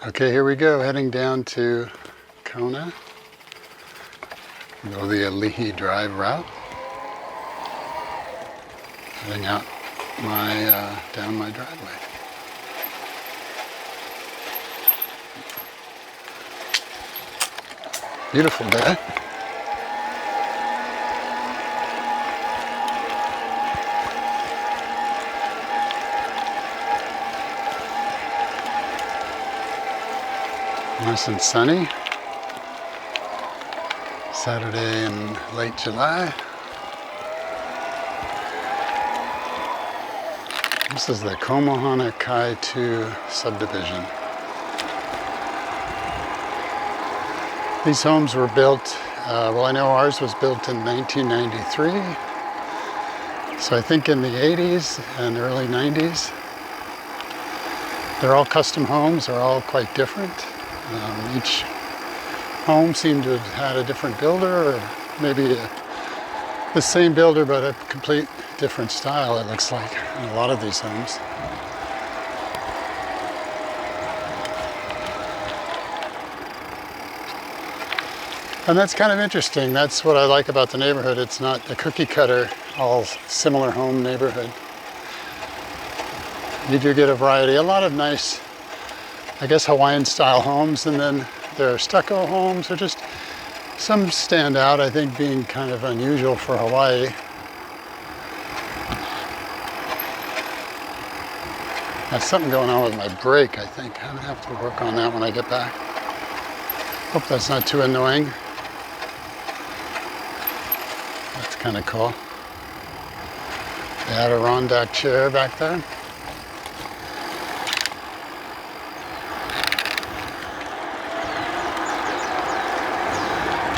Okay, here we go, heading down to Kona. Go the Alii Drive route. Heading out down my driveway. Beautiful day. Nice and sunny. Saturday in late July. This is the Kailua-Kona 2 subdivision. These homes were built, well, I know ours was built in 1993. So I think in the 80s and early 90s. They're all custom homes, they're all quite different. Each home seemed to have had a different builder, or maybe the same builder but a complete different style, it looks like, in a lot of these homes. And that's kind of interesting. That's what I like about the neighborhood. It's not a cookie cutter, all similar home neighborhood. You do get a variety, a lot of nice, I guess, Hawaiian style homes, and then there are stucco homes, or just some stand out, I think, being kind of unusual for Hawaii. There's something going on with my brake, I think. I'm gonna have to work on that when I get back. Hope that's not too annoying. That's kind of cool. They had a Adirondack chair back there.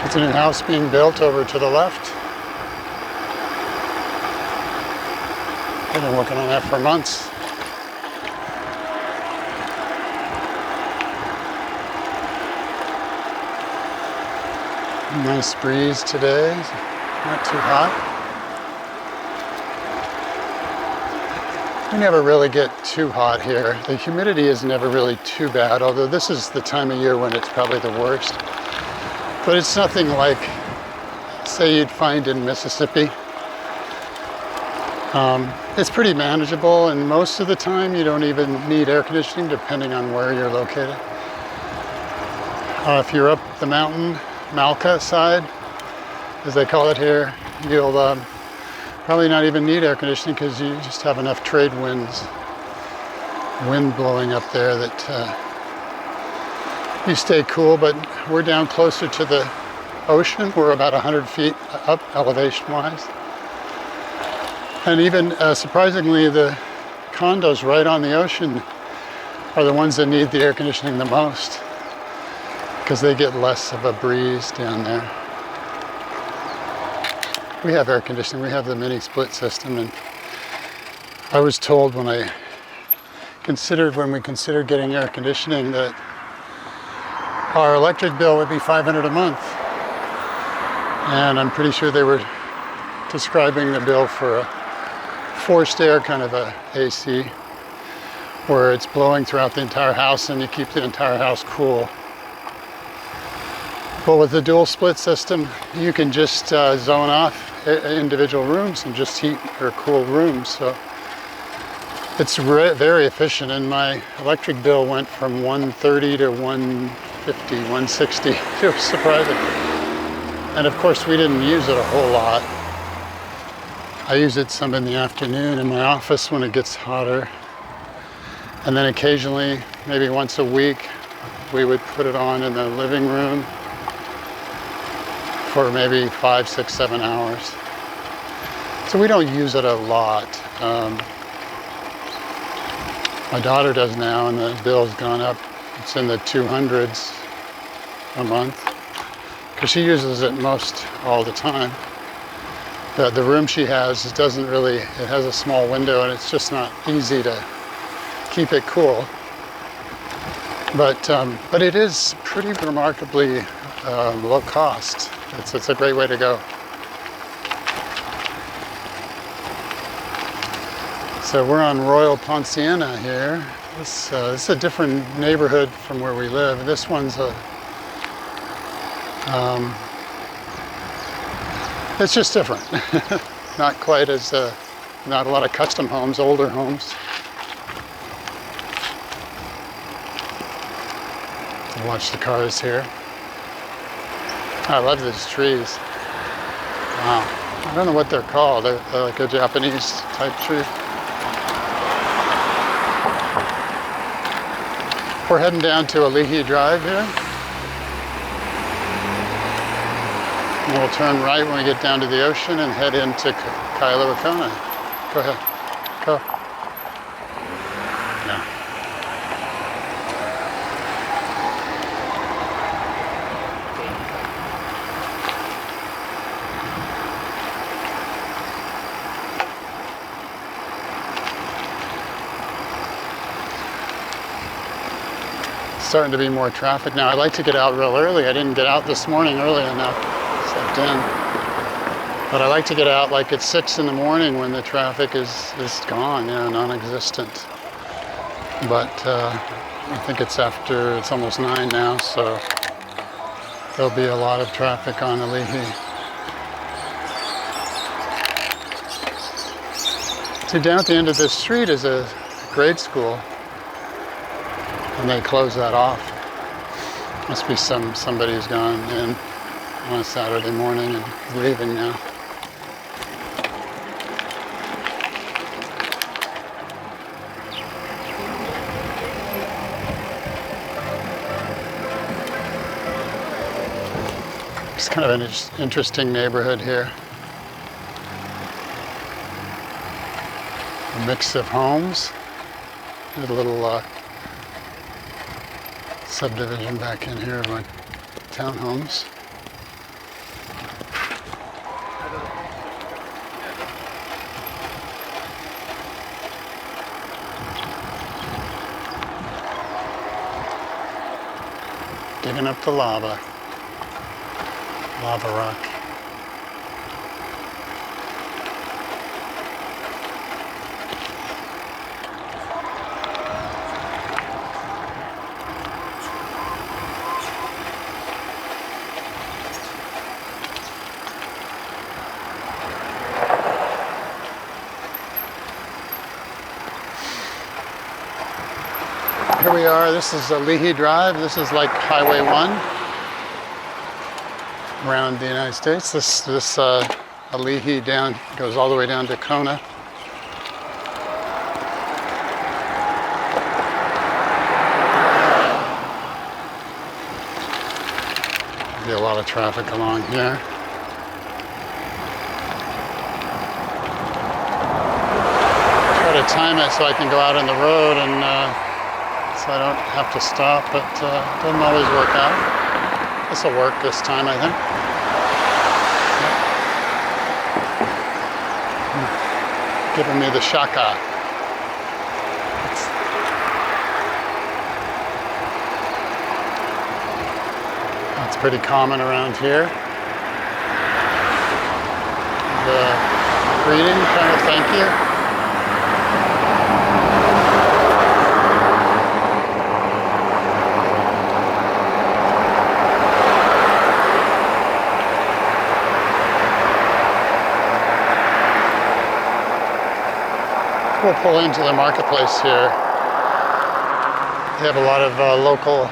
It's a new house being built over to the left. I've been working on that for months. Nice breeze today, not too hot. We never really get too hot here. The humidity is never really too bad, although this is the time of year when it's probably the worst. But it's nothing like, say, you'd find in Mississippi. It's pretty manageable, and most of the time you don't even need air conditioning, depending on where you're located. If you're up the mountain, Malka side, as they call it here, you'll probably not even need air conditioning because you just have enough trade winds, wind blowing up there that you stay cool. But we're down closer to the ocean. We're about 100 feet up elevation-wise. And even surprisingly, the condos right on the ocean are the ones that need the air conditioning the most, because they get less of a breeze down there. We have air conditioning, we have the mini split system, and I was told when we considered getting air conditioning that our electric bill would be $500 a month. And I'm pretty sure they were describing the bill for a forced air kind of a AC, where it's blowing throughout the entire house and you keep the entire house cool. But with the dual split system, you can just zone off individual rooms and just heat or cool rooms. So it's very efficient, and my electric bill went from $130 to $150, $160. It was surprising. And of course, we didn't use it a whole lot. I use it some in the afternoon in my office when it gets hotter. And then occasionally, maybe once a week, we would put it on in the living room for maybe 5, 6, 7 hours. So we don't use it a lot. My daughter does now, and the bill's gone up. It's in the 200s a month, because she uses it most all the time. The room she has, it has a small window, and it's just not easy to keep it cool. But it is pretty remarkably low cost. It's a great way to go. So we're on Royal Ponciana here, This is a different neighborhood from where we live. This one's it's just different. Not quite as, not a lot of custom homes, older homes. Watch the cars here. I love these trees. Wow. I don't know what they're called. They're like a Japanese type tree. We're heading down to Alii Drive here. And we'll turn right when we get down to the ocean and head into Kailua-Kona. Go ahead. Go. Yeah. Starting to be more traffic now. I like to get out real early. I didn't get out this morning early enough. Slept in. But I like to get out like at 6 in the morning when the traffic is gone, non-existent. But I think it's almost 9 now, so there'll be a lot of traffic on Alii. See, down at the end of this street is a grade school. And they close that off. Must be somebody who's gone in on a Saturday morning and leaving now. It's kind of an interesting neighborhood here. A mix of homes. There's a little subdivision back in here, like townhomes. Digging up the lava rock. Here we are. This is Alii Drive. This is like Highway 1 around the United States. This Alii down goes all the way down to Kona. Be a lot of traffic along here. Try to time it so I can go out on the road and so I don't have to stop, but it doesn't always work out. This will work this time, I think. Giving me the shaka. That's pretty common around here. The greeting, kind of thank you. We'll pull into the marketplace here. They have a lot of local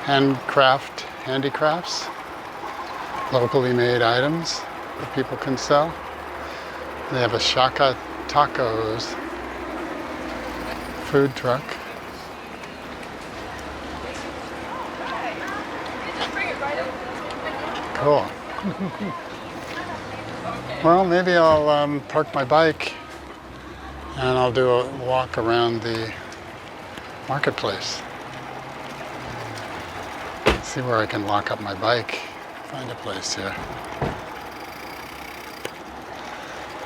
handicrafts, locally made items that people can sell. They have a Shaka Tacos food truck. Cool. Well, maybe I'll park my bike and I'll do a walk around the marketplace. See where I can lock up my bike, find a place here.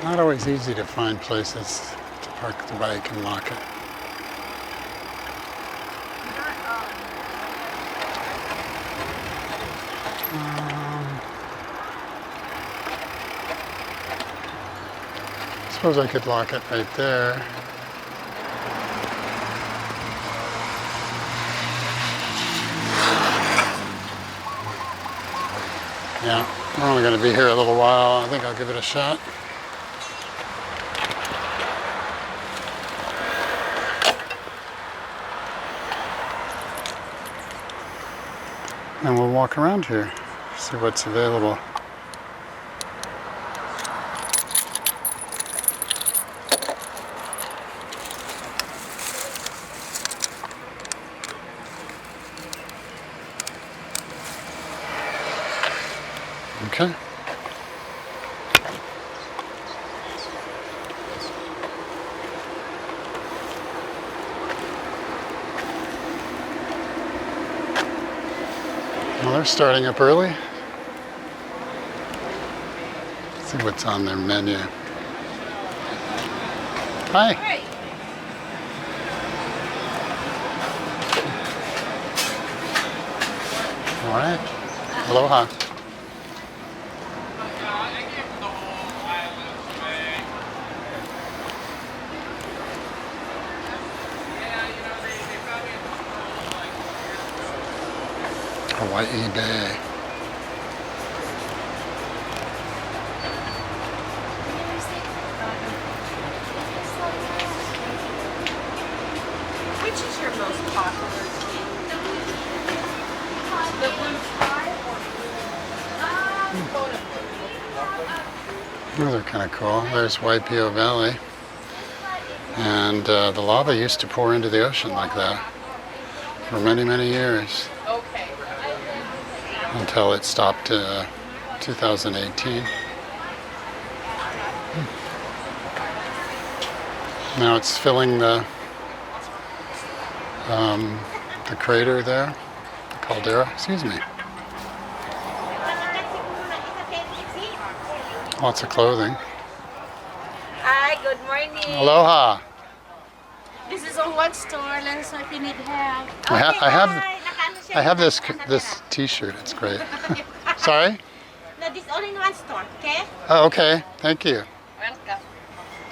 Not always easy to find places to park the bike and lock it. I suppose I could lock it right there. Yeah, we're only going to be here a little while. I think I'll give it a shot. And we'll walk around here, see what's available. Okay. Well, they're starting up early. Let's see what's on their menu. Hi. Hi. All right. Aloha. Hawaii Bay. Which is your most popular tea? The blue sky or Those are kind of cool. There's Waipio Valley. And the lava used to pour into the ocean like that for many, many years. Okay. Until it stopped 2018. Now it's filling the crater there, the caldera, excuse me. Lots of clothing. Hi, good morning. Aloha. This is on what store? Let us know if you need help. I have this T-shirt. It's great. Sorry? No, this only in one store, okay? Oh, okay. Thank you. Welcome.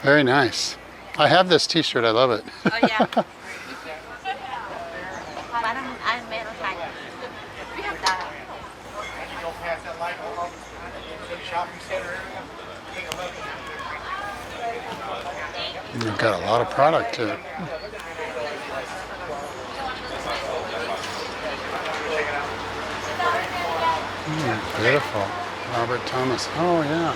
Very nice. I have this T-shirt. I love it. Oh, yeah. Parang meron tayo. We have that. You've got a lot of product here. Beautiful. Robert Thomas. Oh, yeah.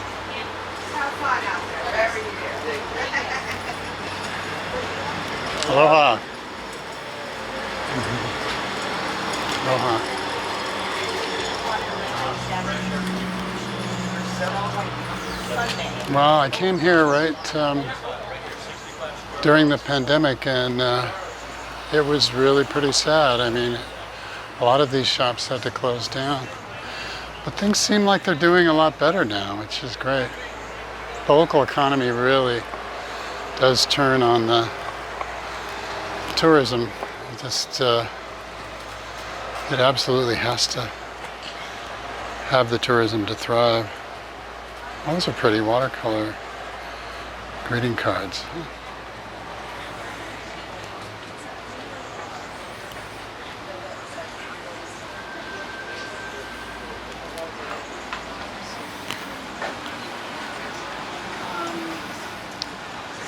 Aloha. Aloha. Well, I came here right during the pandemic, and it was really pretty sad. I mean, a lot of these shops had to close down. But things seem like they're doing a lot better now, which is great. The local economy really does turn on the tourism. It absolutely has to have the tourism to thrive. Oh, those are pretty watercolor greeting cards.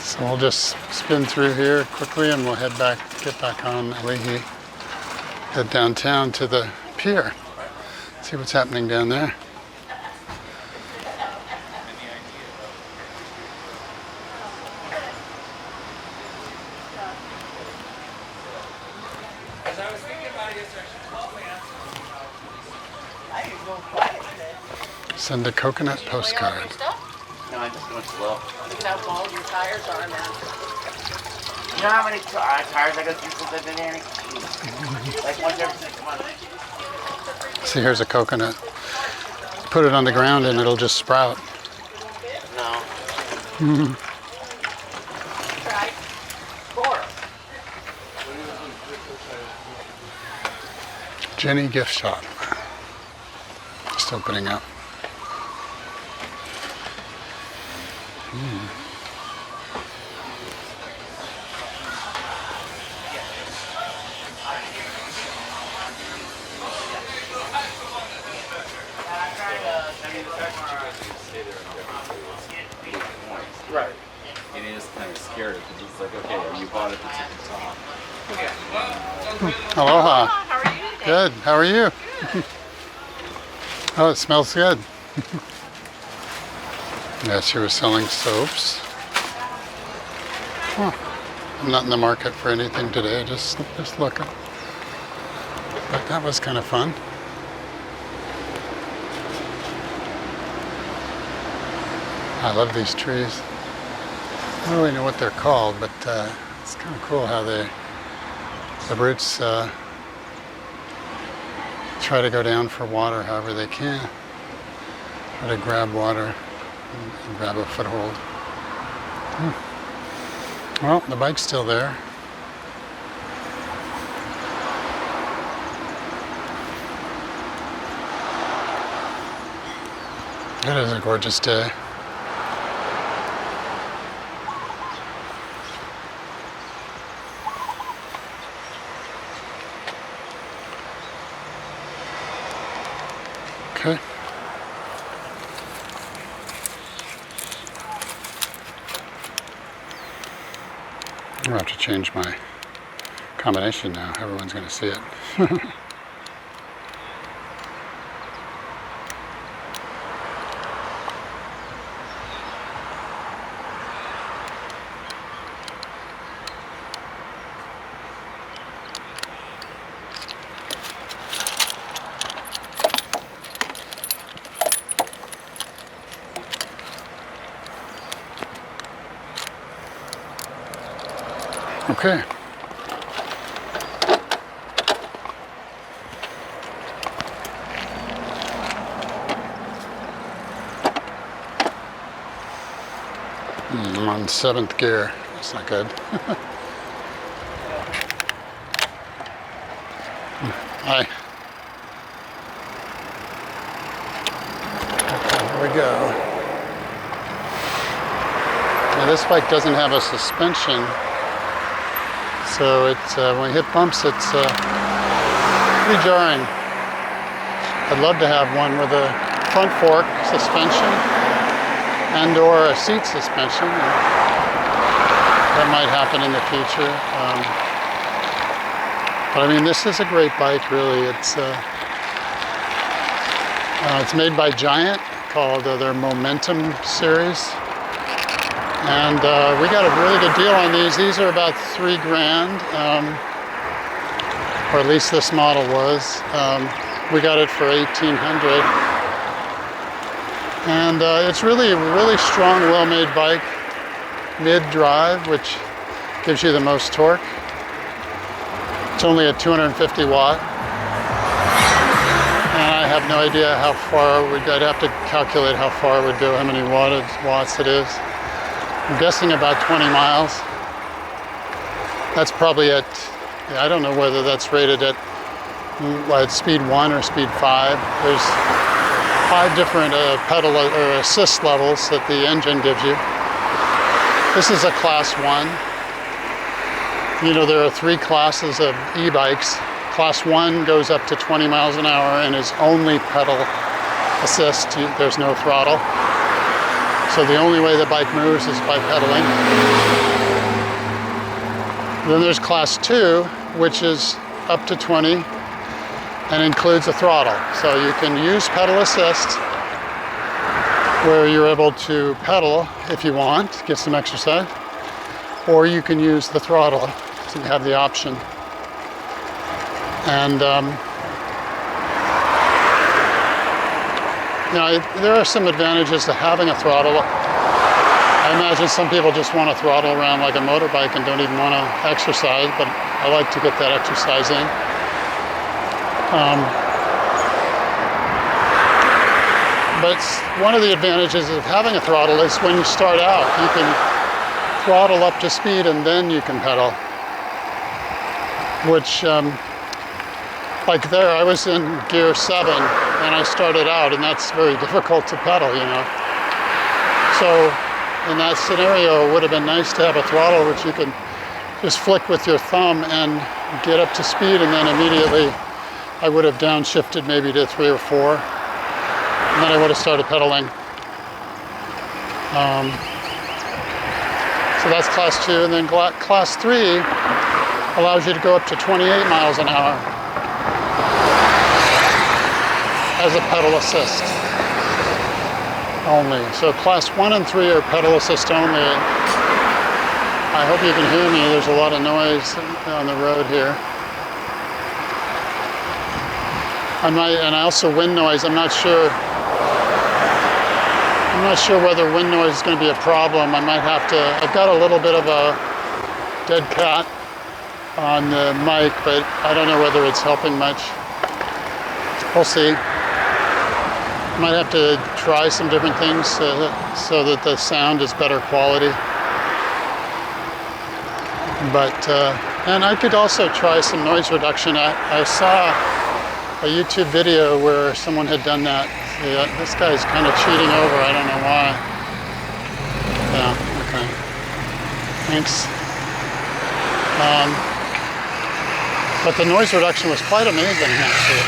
So we'll just spin through here quickly and we'll get back on Alii, head downtown to the pier, see what's happening down there. Send a coconut postcard. No, I just went slow. Look at how bald your tires are, man. You know how many tires I go through since I've been here? Like once every 6 months. See, here's a coconut. Put it on the ground and it'll just sprout. No. Try. 4. Jenny gift shop. Just opening up. Right. And he was kind of scared because he's like, okay, you bought it to take the top. Aloha. How are you today? Good. How are you? Oh, it smells good. Yeah, she was selling soaps. Huh. I'm not in the market for anything today, just looking. But that was kind of fun. I love these trees. I don't really know what they're called, but it's kind of cool how the roots try to go down for water however they can. Try to grab water and grab a foothold. Well, the bike's still there. It is a gorgeous day. Okay. I'll have to change my combination now. Everyone's going to see it. Okay. I'm on 7th gear. That's not good. Hi. Okay, here we go. Now this bike doesn't have a suspension. So it's when you hit bumps, it's pretty jarring. I'd love to have one with a front fork suspension and or a seat suspension. That might happen in the future. But I mean, this is a great bike, really. It's made by Giant, called their Momentum series. And we got a really good deal on these. These are about $3 grand, or at least this model was. We got it for $1,800, and it's really a really strong, well-made bike, mid-drive, which gives you the most torque. It's only a 250 watt, and I have no idea how far I'd have to calculate how far it would go, how many watts it is. I'm guessing about 20 miles. That's probably at, I don't know whether that's rated at speed 1 or speed 5. There's 5 different pedal or assist levels that the engine gives you. This is a class 1. You know, there are 3 classes of e-bikes. Class 1 goes up to 20 miles an hour and is only pedal assist. There's no throttle. So the only way the bike moves is by pedaling. Then there's class 2, which is up to 20 and includes a throttle. So you can use pedal assist where you're able to pedal if you want, get some exercise, or you can use the throttle, so you have the option. And now, there are some advantages to having a throttle. I imagine some people just want to throttle around like a motorbike and don't even want to exercise, but I like to get that exercise in. But one of the advantages of having a throttle is when you start out, you can throttle up to speed and then you can pedal. Which, like there, I was in gear 7 and I started out, and that's very difficult to pedal, you know. So in that scenario, it would have been nice to have a throttle which you can just flick with your thumb and get up to speed, and then immediately I would have downshifted maybe to 3 or 4. and then I would have started pedaling. So that's class 2, and then class 3 allows you to go up to 28 miles an hour as a pedal assist only. So class 1 and 3 are pedal assist only. I hope you can hear me. There's a lot of noise on the road here. And I also wind noise. I'm not sure whether wind noise is going to be a problem. I might have to. I've got a little bit of a dead cat on the mic, but I don't know whether it's helping much. We'll see. Might have to try some different things so that the sound is better quality. But and I could also try some noise reduction. I saw a YouTube video where someone had done that. Yeah, this guy's kind of cheating over. I don't know why. Yeah. Okay. Thanks. But the noise reduction was quite amazing, actually.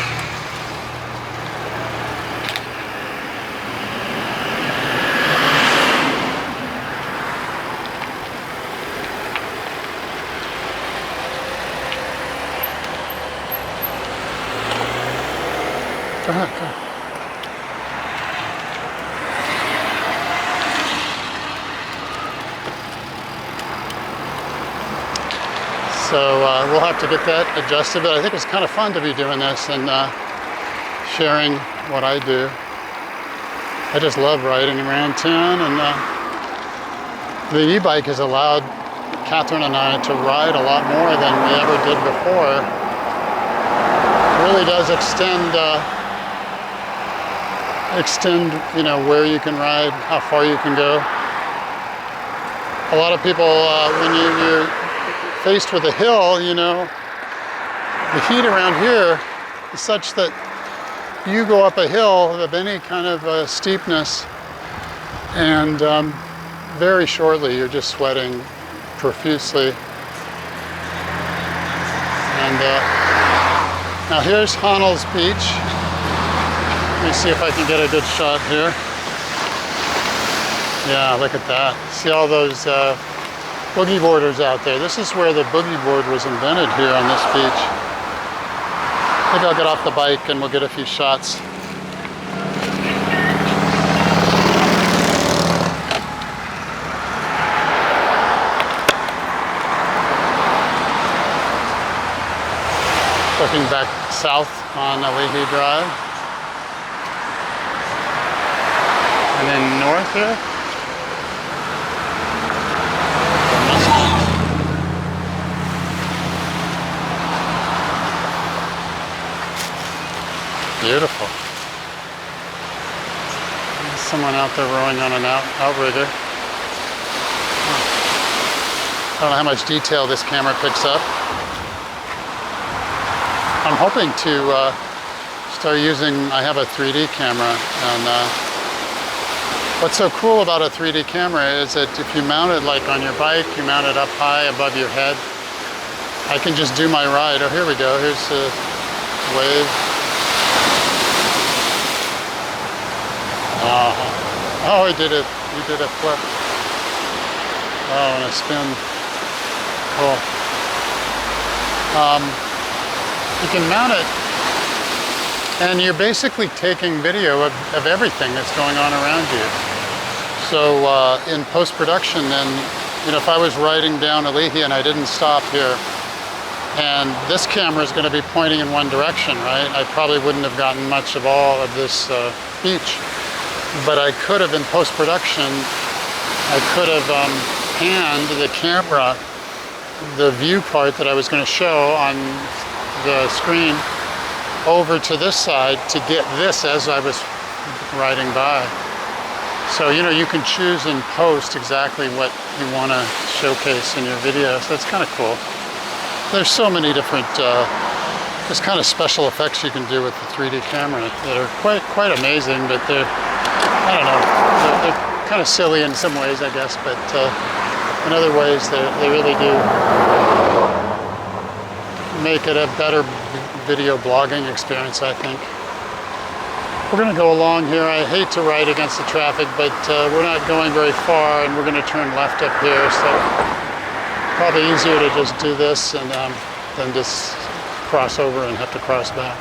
Go ahead, go ahead. So we'll have to get that adjusted, but I think it's kind of fun to be doing this and sharing what I do. I just love riding around town, and the e-bike has allowed Catherine and I to ride a lot more than we ever did before. It really does extend, you know, where you can ride, how far you can go. A lot of people, when you're faced with a hill, you know, the heat around here is such that you go up a hill of any kind of steepness, and very shortly you're just sweating profusely. And now here's Honnold's Beach. Let me see if I can get a good shot here. Yeah, look at that. See all those boogie boarders out there. This is where the boogie board was invented here on this beach. Maybe I'll get off the bike and we'll get a few shots. Looking back south on Alii Drive. And then north here. Beautiful. There's someone out there rowing on an outrigger. I don't know how much detail this camera picks up. I'm hoping to start using, I have a 3D camera, and what's so cool about a 3D camera is that if you mount it like on your bike, you mount it up high above your head, I can just do my ride. Oh, here we go. Here's a wave. Oh, he did a flip. Oh, and a spin. Cool. You can mount it, and you're basically taking video of everything that's going on around you. So in post-production, then, you know, if I was riding down Alii and I didn't stop here, and this camera is going to be pointing in one direction, right? I probably wouldn't have gotten much of all of this beach. But I could have, in post-production, I could have panned the camera, the view part that I was going to show on the screen, over to this side to get this as I was riding by. So, you know, you can choose in post exactly what you want to showcase in your video. So that's kind of cool. There's so many different there's kind of special effects you can do with the 3D camera that are quite amazing, but they're, I don't know, they're kind of silly in some ways, I guess, but in other ways they really do make it a better video blogging experience, I think. We're going to go along here. I hate to ride against the traffic, but we're not going very far, and we're going to turn left up here. So probably easier to just do this and than just cross over and have to cross back.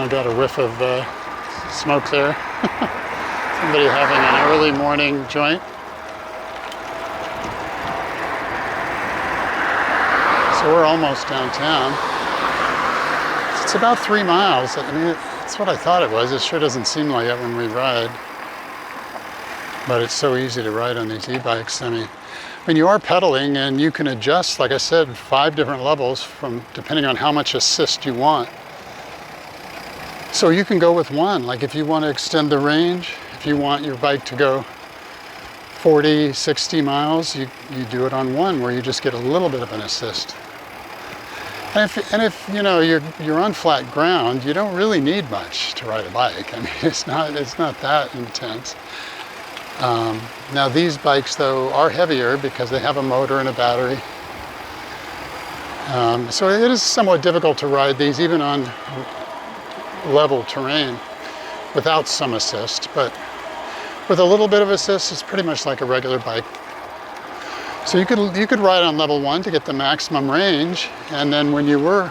Got a whiff of smoke there. Somebody having an early morning joint. So we're almost downtown. It's about 3 miles. I mean, that's what I thought it was. It sure doesn't seem like it when we ride. But it's so easy to ride on these e-bikes. I mean, you are pedaling and you can adjust, like I said, 5 different levels from depending on how much assist you want. So you can go with one. Like if you want to extend the range, if you want your bike to go 40, 60 miles, you do it on one where you just get a little bit of an assist. And if you know you're on flat ground, you don't really need much to ride a bike. I mean, it's not that intense. Now these bikes though are heavier because they have a motor and a battery. So it is somewhat difficult to ride these even on level terrain without some assist, but with a little bit of assist, it's pretty much like a regular bike. So you could ride on level 1 to get the maximum range, and then when you were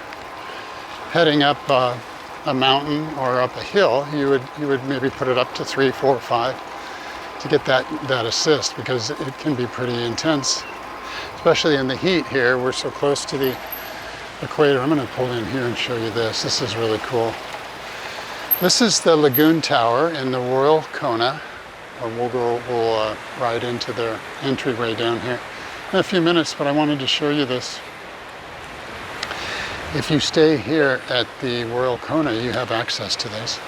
heading up a mountain or up a hill, you would maybe put it up to 3, 4, 5 to get that assist, because it can be pretty intense, especially in the heat here. We're so close to the equator. I'm going to pull in here and show you this. This is really cool. This is the Lagoon Tower in the Royal Kona. We'll ride into their entryway down here in a few minutes, but I wanted to show you this. If you stay here at the Royal Kona, you have access to this.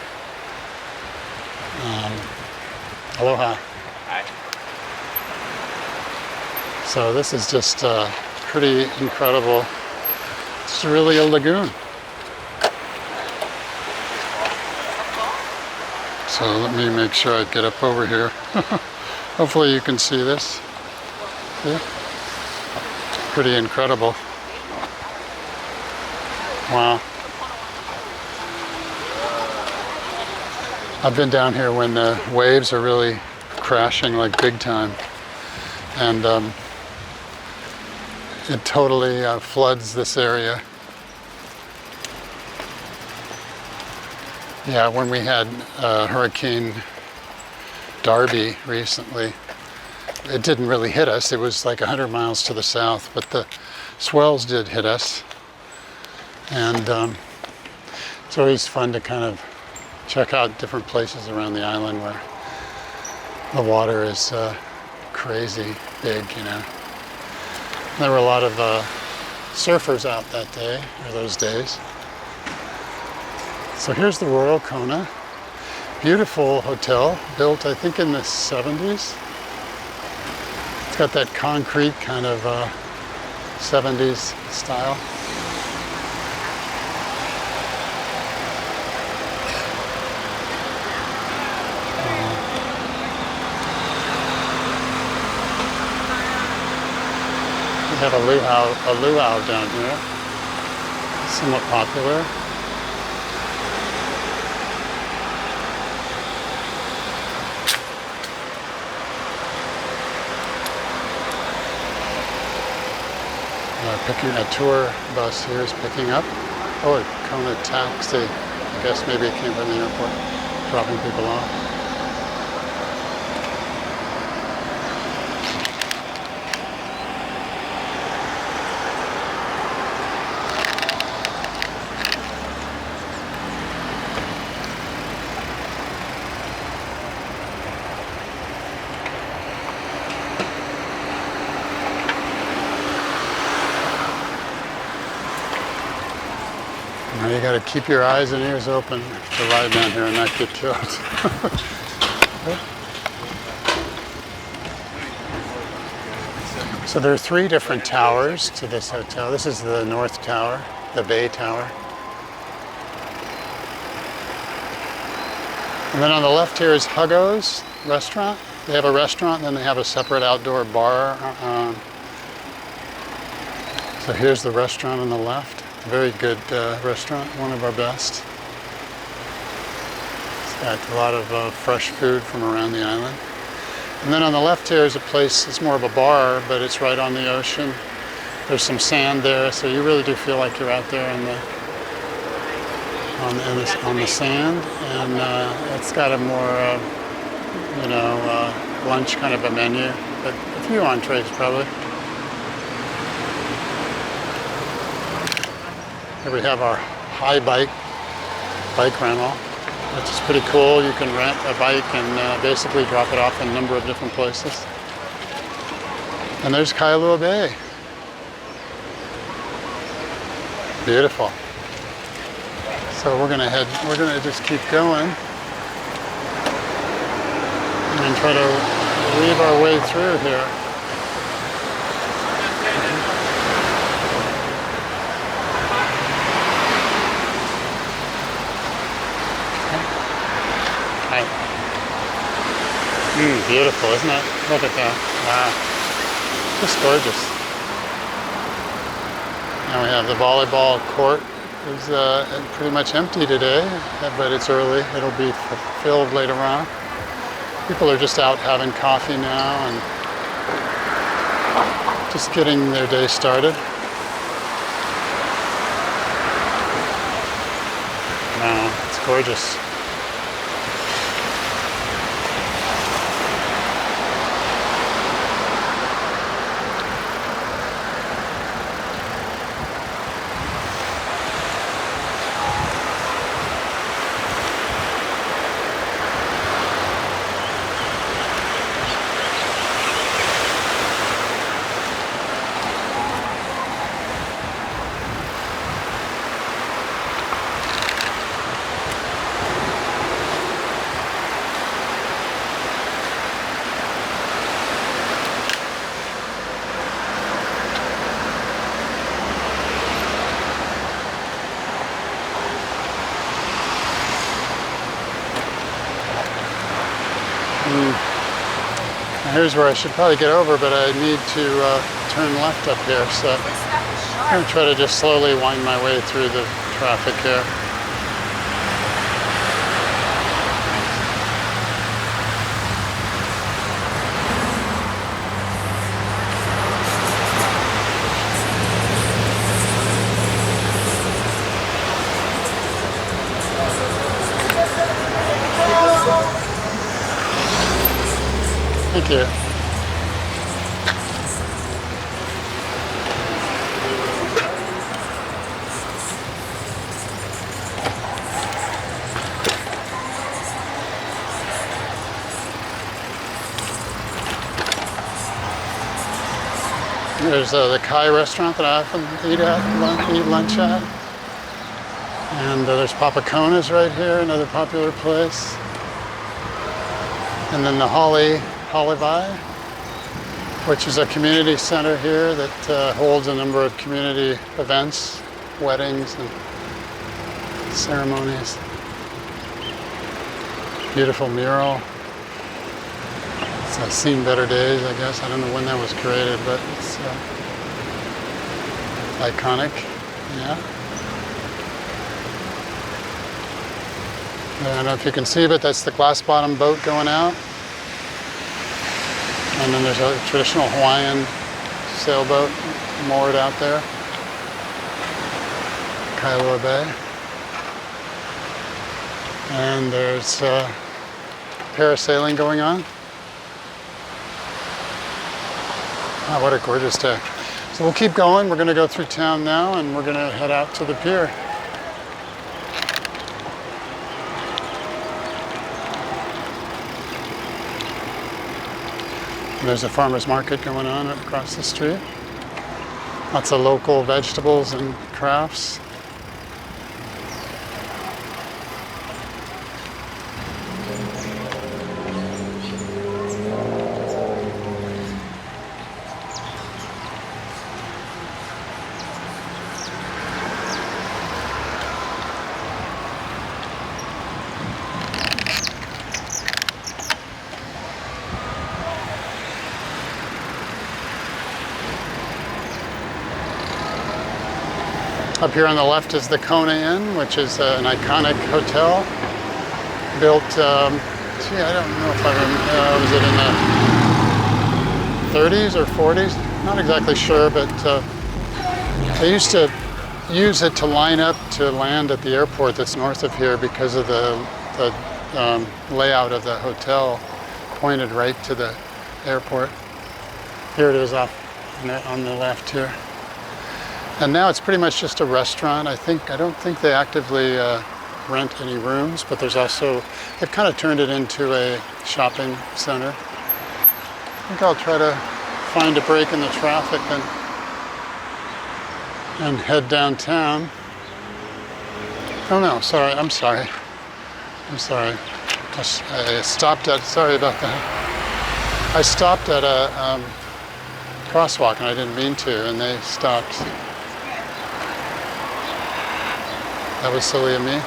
Aloha. Hi. So this is just pretty incredible. It's really a lagoon. So let me make sure I get up over here. Hopefully you can see this. Yeah. Pretty incredible. Wow. I've been down here when the waves are really crashing like big time. And it totally floods this area. Yeah, when we had Hurricane Darby recently, it didn't really hit us. It was like 100 miles to the south, but the swells did hit us. And it's always fun to kind of check out different places around the island where the water is crazy big, you know. There were a lot of surfers out that day, or those days. So here's the Royal Kona. Beautiful hotel, built I think in the 70s. It's got that concrete kind of 70s style. We have a luau down here, somewhat popular. A tour bus here is picking up. Oh, a Kona taxi. I guess maybe it came from the airport, dropping people off. Now you got to keep your eyes and ears open to ride down here and not get killed. So there are 3 different towers to this hotel. This is the North Tower, the Bay Tower. And then on the left here is Huggo's. restaurant. They have a restaurant, and then they have a separate outdoor bar. So here's the restaurant on the left. Very good restaurant, one of our best. It's got a lot of fresh food from around the island. And then on the left here is a place, it's more of a bar, but it's right on the ocean. There's some sand there, so you really do feel like you're out there on the sand. And it's got a more, lunch kind of a menu, but a few entrees probably. Here we have our high bike rental, which is pretty cool. You can rent a bike and basically drop it off in a number of different places. And there's Kailua Bay. Beautiful. So we're gonna just keep going and try to weave our way through here. Hi. Beautiful, isn't it? Look at that. Wow. Just gorgeous. Now we have the volleyball court. It's pretty much empty today, but it's early. It'll be filled later on. People are just out having coffee now and just getting their day started. Wow, it's gorgeous. Here's where I should probably get over, but I need to turn left up here, so I'm going to try to just slowly wind my way through the traffic here. Thank you. There's the Kai restaurant that I often eat lunch at. And there's Papakona's right here, another popular place. And then the Alii Drive, which is a community center here that holds a number of community events, weddings and ceremonies. Beautiful mural. It's seen better days, I guess. I don't know when that was created, but it's iconic. Yeah. I don't know if you can see, but that's the glass bottom boat going out. And then there's a traditional Hawaiian sailboat moored out there. Kailua Bay. And there's parasailing going on. Wow, what a gorgeous day. So we'll keep going. We're going to go through town now and we're going to head out to the pier. And there's a farmer's market going on right across the street. Lots of local vegetables and crafts. Up here on the left is the Kona Inn, which is an iconic hotel built, gee, I don't know if I remember, was it in the 30s or 40s? Not exactly sure, but they used to use it to line up to land at the airport that's north of here because of the layout of the hotel pointed right to the airport. Here it is off on the left here. And now it's pretty much just a restaurant. I don't think they actively rent any rooms, but there's also, they've kind of turned it into a shopping center. I think I'll try to find a break in the traffic and head downtown. Oh no, sorry, I'm sorry. I stopped at, sorry about that. I stopped at a crosswalk and I didn't mean to, and they stopped. That was silly of me.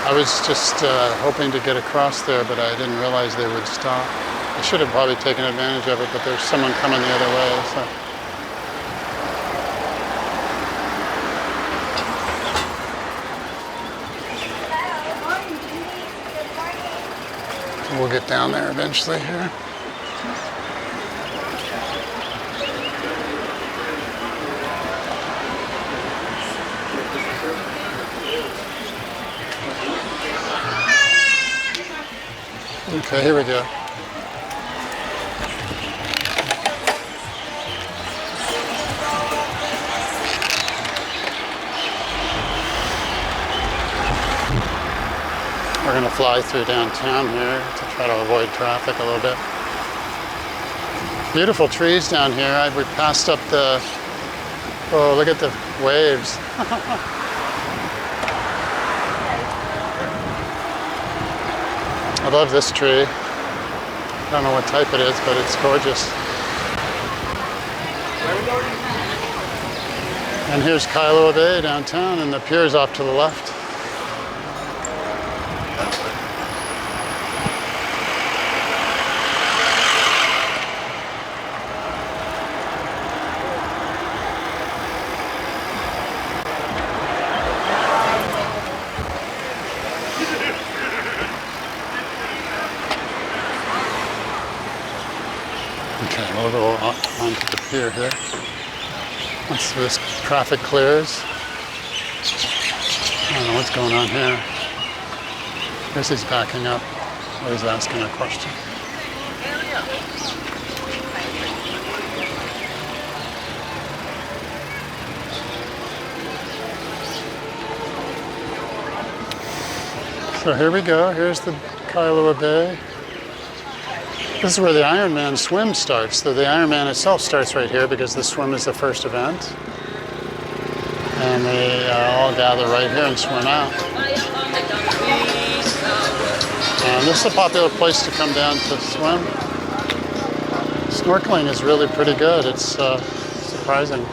I was just hoping to get across there, but I didn't realize they would stop. I should have probably taken advantage of it, but there's someone coming the other way. So we'll get down there eventually here. Okay, here we go. We're going to fly through downtown here to try to avoid traffic a little bit. Beautiful trees down here. We passed up the, oh, look at the waves. I love this tree. I don't know what type it is, but it's gorgeous. And here's Kailua Bay downtown, and the pier's off to the left. Okay, we'll go onto the pier here. Once this traffic clears. I don't know what's going on here. I guess he's backing up, or he's asking a question. So here we go. Here's the Kailua Bay. This is where the Ironman swim starts. So the Ironman itself starts right here because the swim is the first event. And they all gather right here and swim out. And this is a popular place to come down to swim. Snorkeling is really pretty good. It's surprising.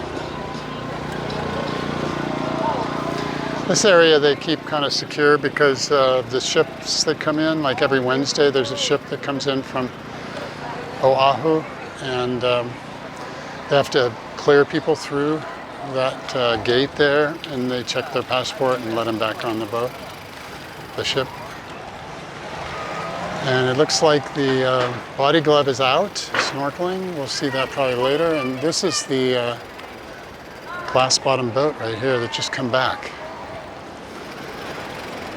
This area they keep kind of secure because the ships that come in, like every Wednesday, there's a ship that comes in from Oahu, and they have to clear people through that gate there, and they check their passport and let them back on the boat, the ship. And it looks like the body glove is out, snorkeling. We'll see that probably later. And this is the glass bottom boat right here that just come back.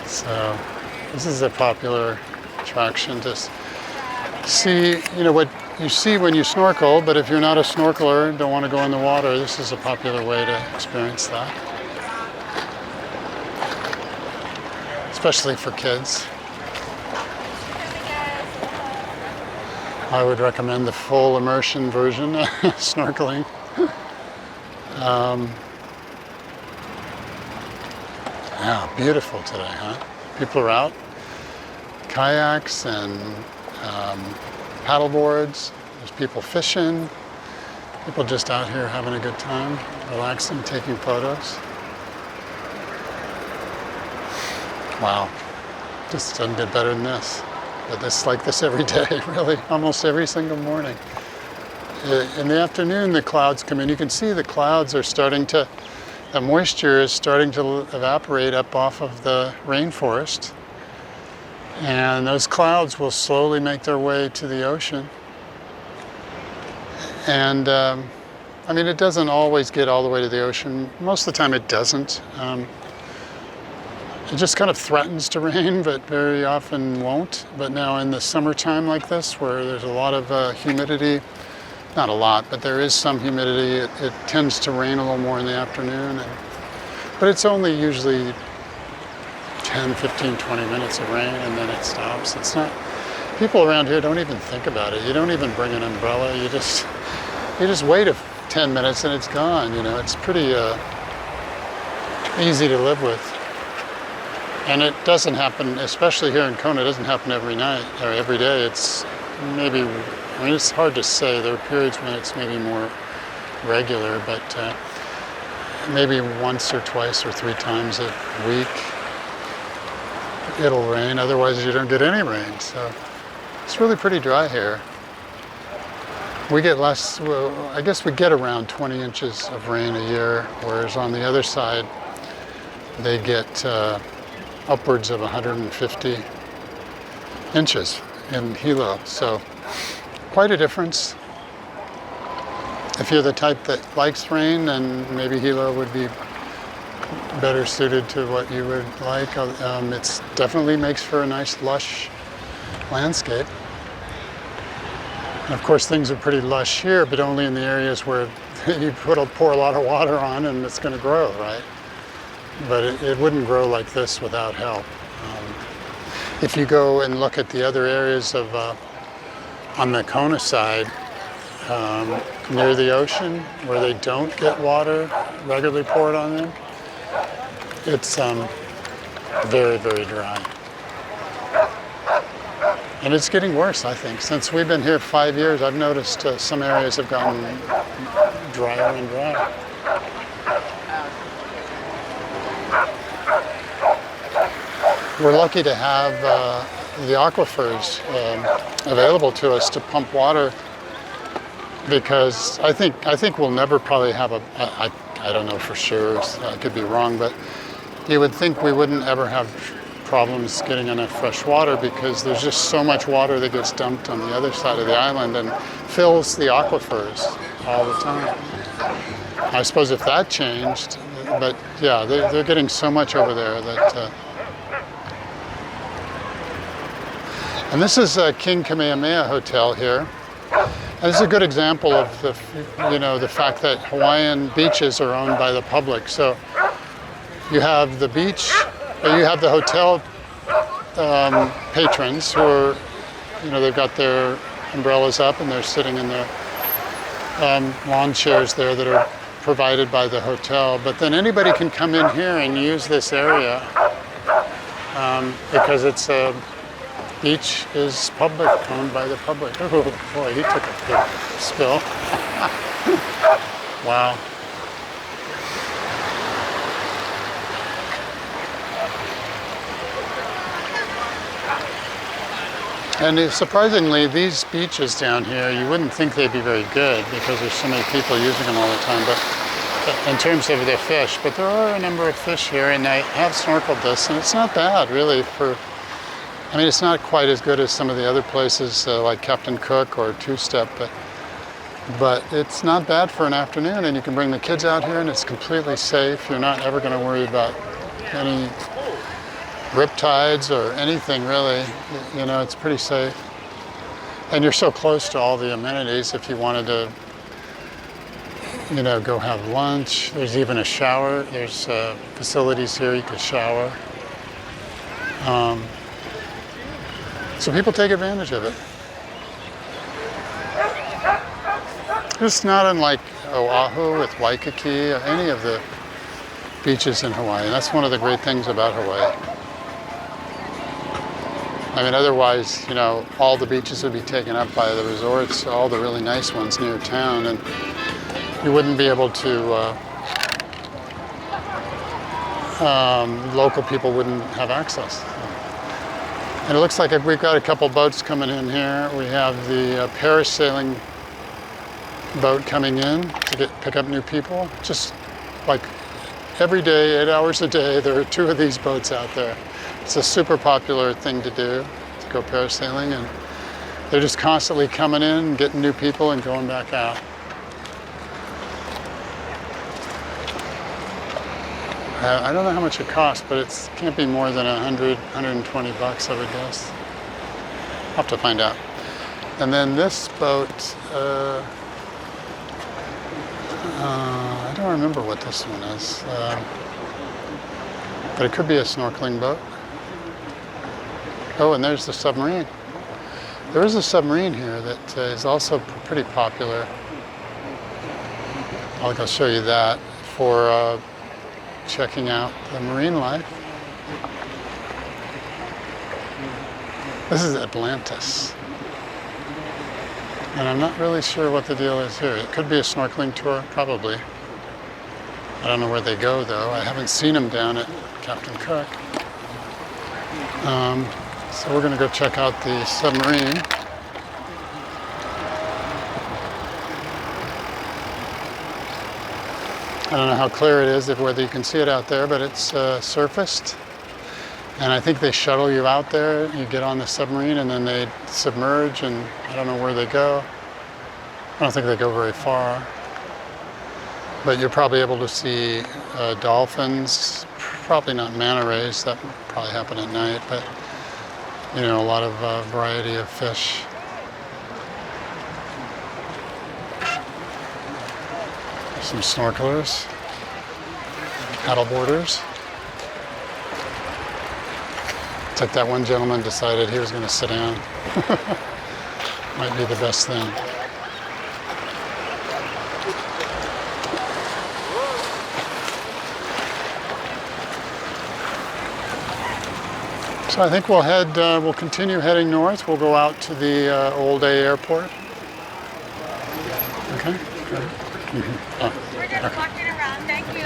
So this is a popular attraction to see, you know, what you see when you snorkel, but if you're not a snorkeler and don't want to go in the water, this is a popular way to experience that. Especially for kids. I would recommend the full immersion version, snorkeling. Yeah, beautiful today, huh? People are out, kayaks and paddle boards. There's people fishing. People just out here having a good time, relaxing, taking photos. Wow, just doesn't get better than this. But it's like this every day, really, almost every single morning. In the afternoon, the clouds come in. You can see the clouds are starting to the moisture is starting to evaporate up off of the rainforest. And those clouds will slowly make their way to the ocean. And I mean, it doesn't always get all the way to the ocean. Most of the time it doesn't. It just kind of threatens to rain, but very often won't. But now in the summertime like this, where there's a lot of humidity, not a lot, but there is some humidity, it tends to rain a little more in the afternoon. But it's only usually 10, 15, 20 minutes of rain, and then it stops. It's not, people around here don't even think about it. You don't even bring an umbrella. You just wait 10 minutes and it's gone. You know, it's pretty easy to live with. And it doesn't happen, especially here in Kona, it doesn't happen every night or every day. It's maybe, I mean, it's hard to say. There are periods when it's maybe more regular, but maybe once or twice or 3 times a week it'll rain. Otherwise you don't get any rain. So it's really pretty dry here. We get less, well, I guess we get around 20 inches of rain a year, whereas on the other side they get upwards of 150 inches in Hilo. So quite a difference. If you're the type that likes rain, then maybe Hilo would be better suited to what you would like. It definitely makes for a nice lush landscape. And of course things are pretty lush here, but only in the areas where you pour a lot of water on and it's going to grow, right? But it wouldn't grow like this without help. If you go and look at the other areas of on the Kona side, near the ocean, where they don't get water regularly poured on them, it's very, very dry. And it's getting worse, I think. Since we've been here 5 years, I've noticed some areas have gotten drier and drier. We're lucky to have the aquifers available to us to pump water, because I think we'll never probably have I don't know for sure, I could be wrong, but you would think we wouldn't ever have problems getting enough fresh water, because there's just so much water that gets dumped on the other side of the island and fills the aquifers all the time. I suppose if that changed, but yeah, they're getting so much over there that. And this is King Kamehameha Hotel here. And this is a good example of the fact that Hawaiian beaches are owned by the public. So you have the beach, or you have the hotel patrons who are, they've got their umbrellas up and they're sitting in their lawn chairs there that are provided by the hotel. But then anybody can come in here and use this area because it's a beach is public, owned by the public. Oh boy, he took a big spill. Wow. And surprisingly, these beaches down here, you wouldn't think they'd be very good because there's so many people using them all the time, but in terms of the fish. But there are a number of fish here, and I have snorkeled this, and it's not bad really I mean, it's not quite as good as some of the other places like Captain Cook or Two Step, but it's not bad for an afternoon, and you can bring the kids out here and it's completely safe. You're not ever going to worry about any riptides or anything really. It's pretty safe. And you're so close to all the amenities if you wanted to, go have lunch. There's even a shower. There's facilities here you could shower. So people take advantage of it. It's not unlike Oahu with Waikiki or any of the beaches in Hawaii. And that's one of the great things about Hawaii. I mean, otherwise, all the beaches would be taken up by the resorts, all the really nice ones near town, and you wouldn't be able to, local people wouldn't have access. And it looks like we've got a couple boats coming in here. We have the parasailing boat coming in to pick up new people, just like every day, 8 hours a day, there are 2 of these boats out there. It's a super popular thing to do, to go parasailing, and they're just constantly coming in, getting new people, and going back out. I don't know how much it costs, but it can't be more than 100, 120 bucks, I would guess. I'll have to find out. And then this boat, I don't remember what this one is, but it could be a snorkeling boat. Oh, and there's the submarine. There is a submarine here that is also pretty popular. I'll show you that for checking out the marine life. This is Atlantis. And I'm not really sure what the deal is here. It could be a snorkeling tour, probably. I don't know where they go though. I haven't seen them down at Captain Cook. So we're gonna go check out the submarine. I don't know how clear it is, whether you can see it out there, but it's surfaced. And I think they shuttle you out there, you get on the submarine, and then they submerge, and I don't know where they go. I don't think they go very far. But you're probably able to see dolphins, probably not manta rays, that would probably happen at night, but you know, a lot of variety of fish. Some snorkelers, paddleboarders. It's like that one gentleman decided he was going to sit down. Might be the best thing. So I think we'll continue heading north. We'll go out to the Old Day Airport. Okay. We're just walking around. Thank you.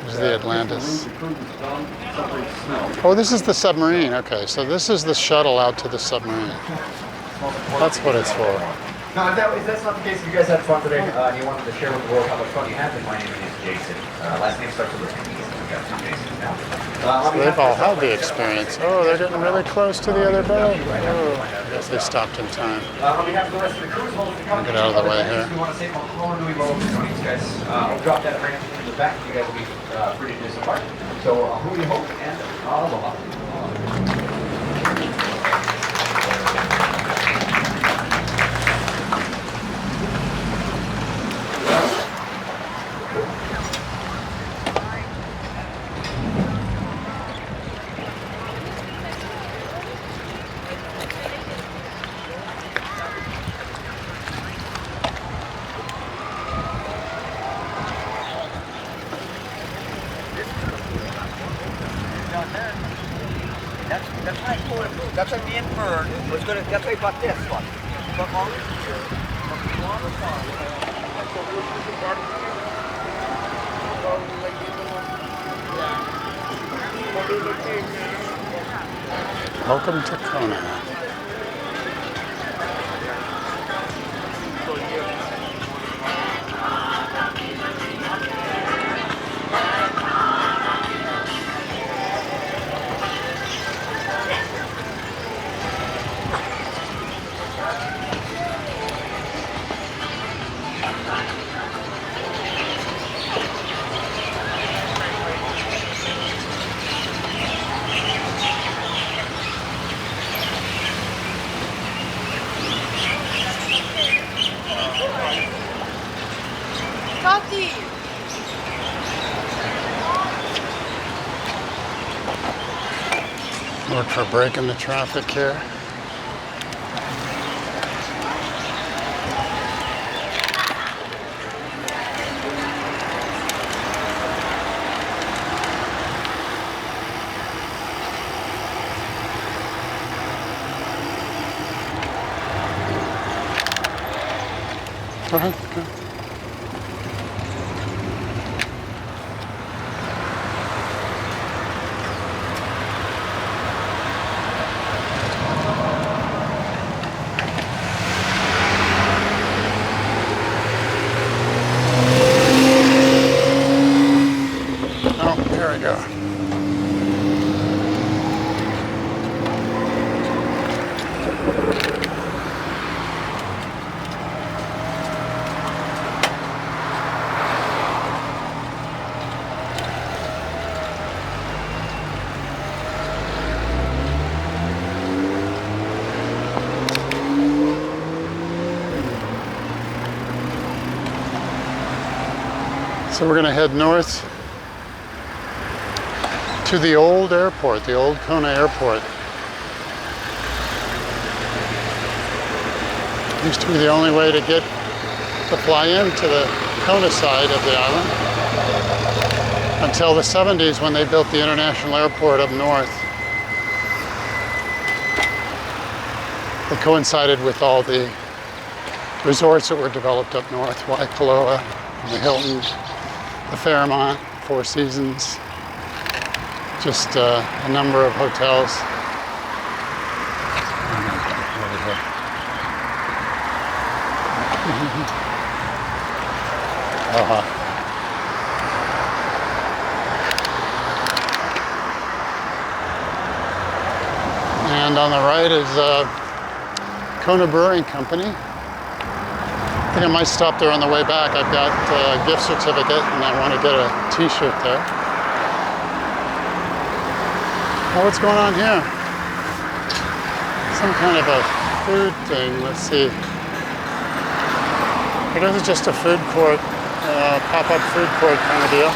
This is the Atlantis. Oh, this is the submarine. Okay, so this is the shuttle out to the submarine. That's what it's for. No, if that's not the case, if you guys had fun today and you wanted to share with the world how much fun you had, then my name is Jason. Last name starts with an E. We've got 2 Jasons now. So they've all had the experience. Oh, they're getting really close to the other boat. Oh, I guess they stopped in time. On behalf of the rest of the crew, as well as the company, Get out of the way here. we want to say Mahalo Nui Loa for joining us, guys. I'll drop that ramp in the back. You guys will be free to disembark. So, hui ho and aloha. That's why I told him, that's why me and Fern was gonna, that's why I bought this one. From all this here, from the water farm. So we'll do the barbecue. Welcome to Kona. Tati! Look for breaking the traffic here. Go ahead. Go. So we're going to head north to the old airport, the old Kona airport. Used to be the only way to fly into the Kona side of the island until the 70s when they built the international airport up north. It coincided with all the resorts that were developed up north, Waikoloa, the Hilton, the Fairmont, Four Seasons, just a number of hotels. And on the right is Kona Brewing Company. I think I might stop there on the way back. I've got a gift certificate and I want to get a t-shirt there. Oh, what's going on here? Some kind of a food thing. Let's see. I guess it's just a food court, pop-up food court kind of deal.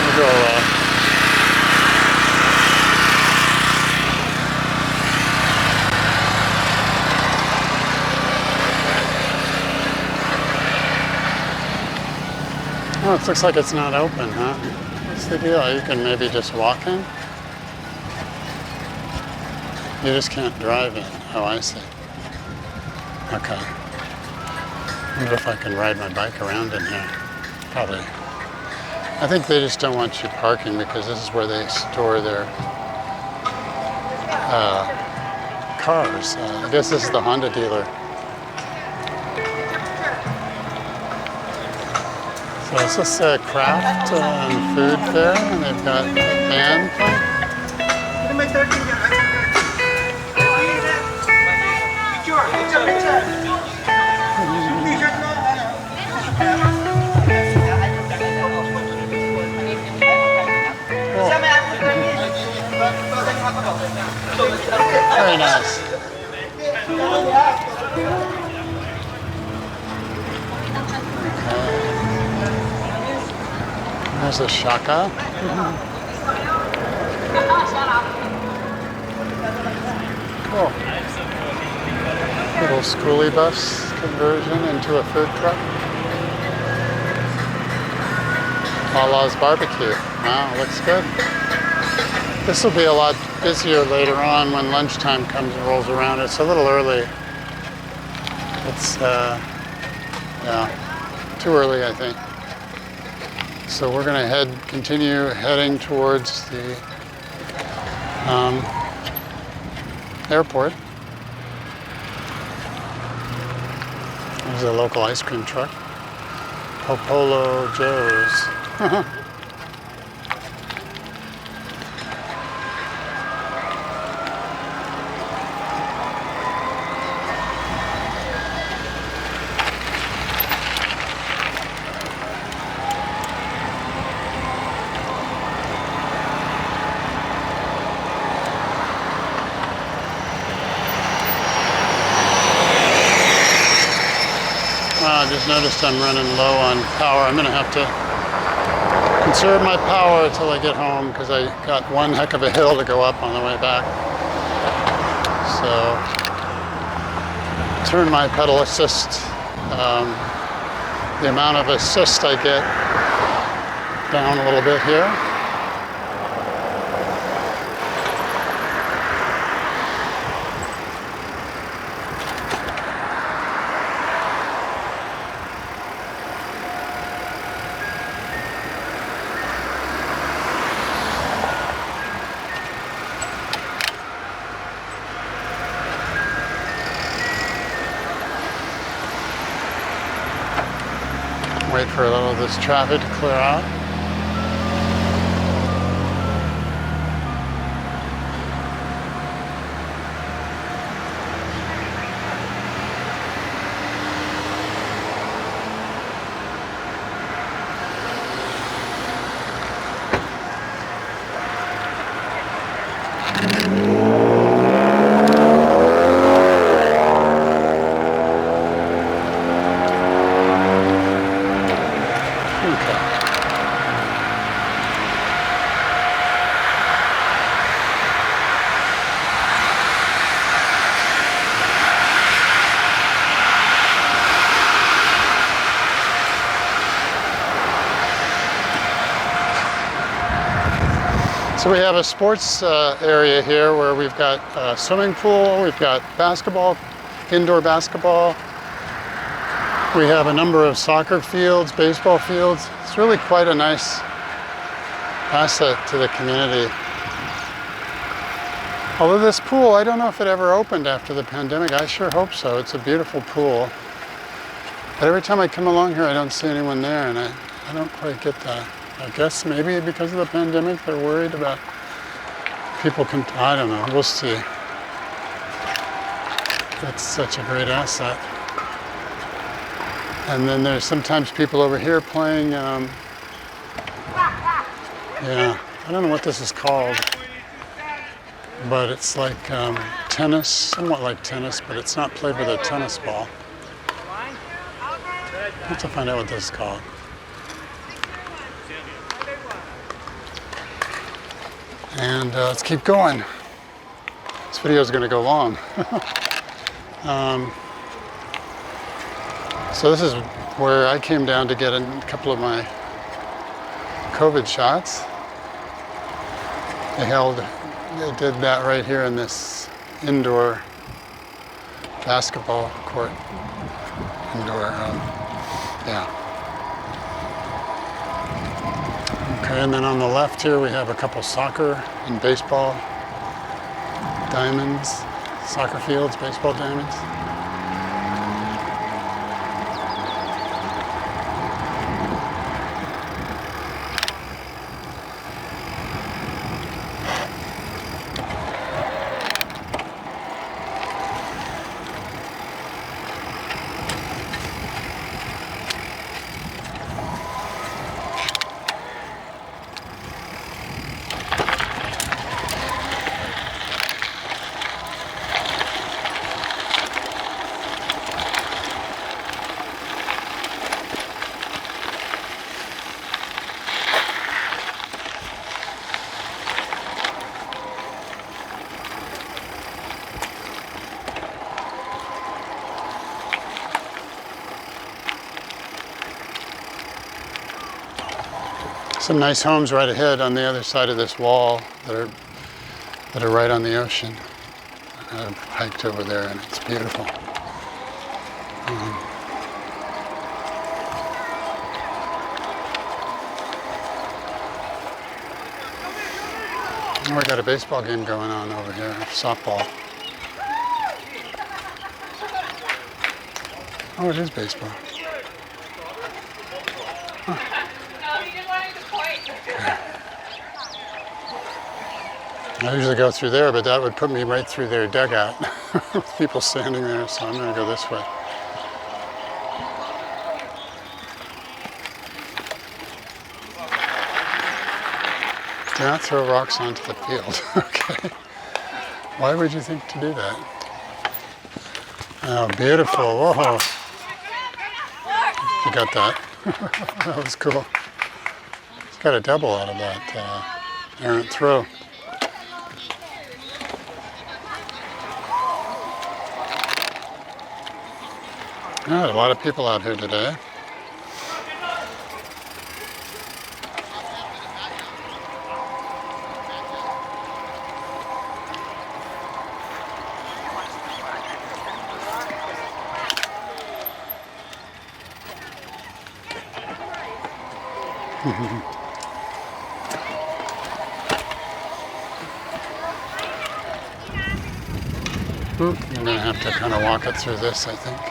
We'll go, oh, it looks like it's not open, huh? What's the deal? You can maybe just walk in? You just can't drive in. Oh, I see. Okay. I wonder if I can ride my bike around in here. Probably. I think they just don't want you parking because this is where they store their cars. I guess this is the Honda dealer. So it's just a craft and food fair, and they've got a band playing. Very nice. There's a shaka. Cool. Little schoolie bus conversion into a food truck. Lala's barbecue. Wow, looks good. This will be a lot busier later on when lunchtime comes and rolls around. It's a little early. It's, yeah, too early, I think. So we're going to continue heading towards the airport. There's a local ice cream truck. Popolo Joe's. I just noticed I'm running low on power. I'm going to have to conserve my power until I get home because I got one heck of a hill to go up on the way back. So, turn my pedal assist, the amount of assist I get down a little bit here. Wait for a little of this traffic to clear out. So we have a sports area here where we've got a swimming pool, we've got basketball, indoor basketball. We have a number of soccer fields, baseball fields. It's really quite a nice asset to the community. Although this pool, I don't know if it ever opened after the pandemic. I sure hope so. It's a beautiful pool. But every time I come along here, I don't see anyone there, and I don't quite get that. I guess maybe because of the pandemic, they're worried about people can, I don't know, we'll see. That's such a great asset. And then there's sometimes people over here playing, yeah, I don't know what this is called, but it's like tennis, somewhat like tennis, but it's not played with a tennis ball. I have to find out what this is called. And let's keep going. This video is going to go long. So this is where I came down to get a couple of my COVID shots. They did that right here in this indoor basketball court. Indoor, yeah. Okay, and then on the left here we have a couple soccer and baseball diamonds, soccer fields, baseball diamonds. Some nice homes right ahead on the other side of this wall that are right on the ocean. I've hiked over there and it's beautiful. We got a baseball game going on over here, softball. Oh, it is baseball. I usually go through there, but that would put me right through their dugout with people standing there, so I'm going to go this way. Do not throw rocks onto the field. Okay. Why would you think to do that? Oh, beautiful. Whoa. You got that. That was cool. It's got a double out of that errant throw. Yeah, a lot of people out here today. I'm going to have to kind of walk it through this, I think.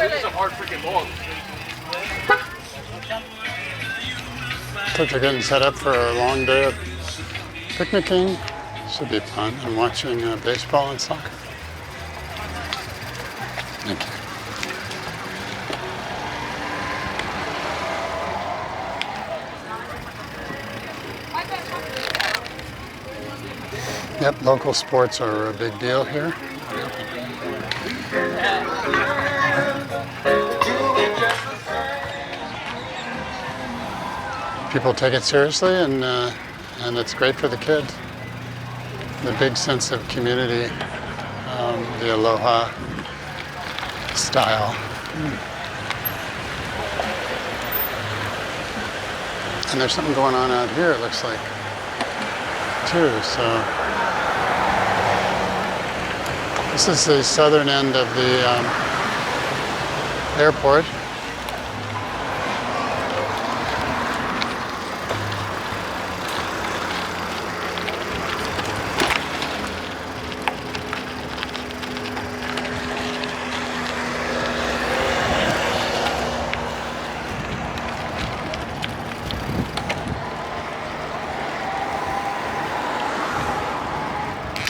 It's a hard freaking ball. Kids are getting set up for a long day of picnicking. Should be fun, and watching baseball and soccer. Yep, local sports are a big deal here. People take it seriously, and it's great for the kids. The big sense of community, the aloha style. And there's something going on out here, it looks like, too. So this is the southern end of the airport.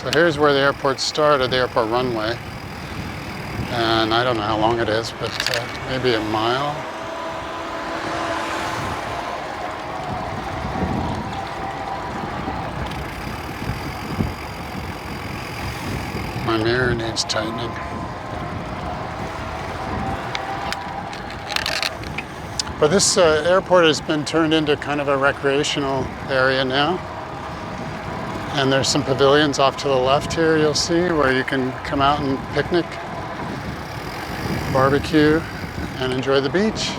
So here's where the airport started, the airport runway. And I don't know how long it is, but maybe a mile. My mirror needs tightening. But this airport has been turned into kind of a recreational area now. And there's some pavilions off to the left here, you'll see, where you can come out and picnic, barbecue, and enjoy the beach.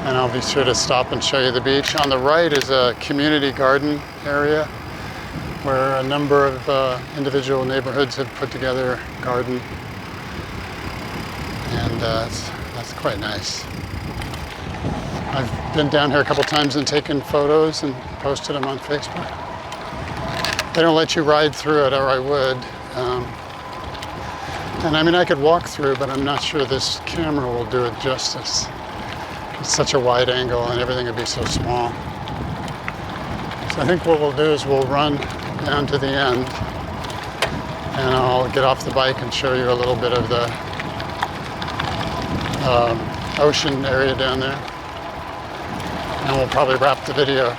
And I'll be sure to stop and show you the beach. On the right is a community garden area where a number of individual neighborhoods have put together a garden. And that's quite nice. I've been down here a couple times and taken photos and posted them on Facebook. They don't let you ride through it, or I would. And I mean, I could walk through, but I'm not sure this camera will do it justice. It's such a wide angle and everything would be so small. So I think what we'll do is we'll run down to the end and I'll get off the bike and show you a little bit of the ocean area down there. And we'll probably wrap the video.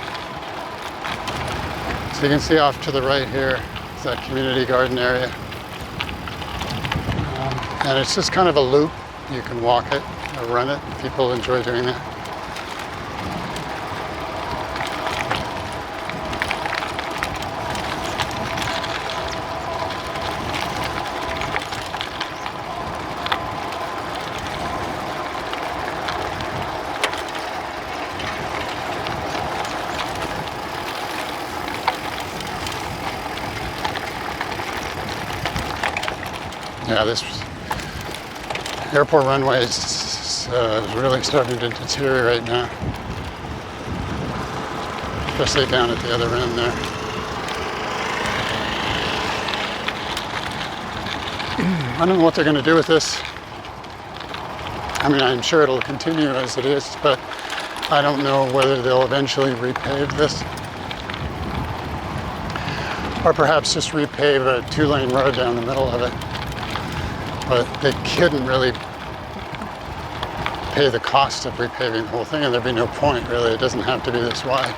So you can see off to the right here is that community garden area. And it's just kind of a loop. You can walk it or run it. People enjoy doing that. Yeah, this airport runway is really starting to deteriorate now, especially down at the other end there. I don't know what they're going to do with this. I mean, I'm sure it'll continue as it is, but I don't know whether they'll eventually repave this. Or perhaps just repave a 2-lane road down the middle of it. But they couldn't really pay the cost of repaving the whole thing, and there'd be no point, really. It doesn't have to be this wide.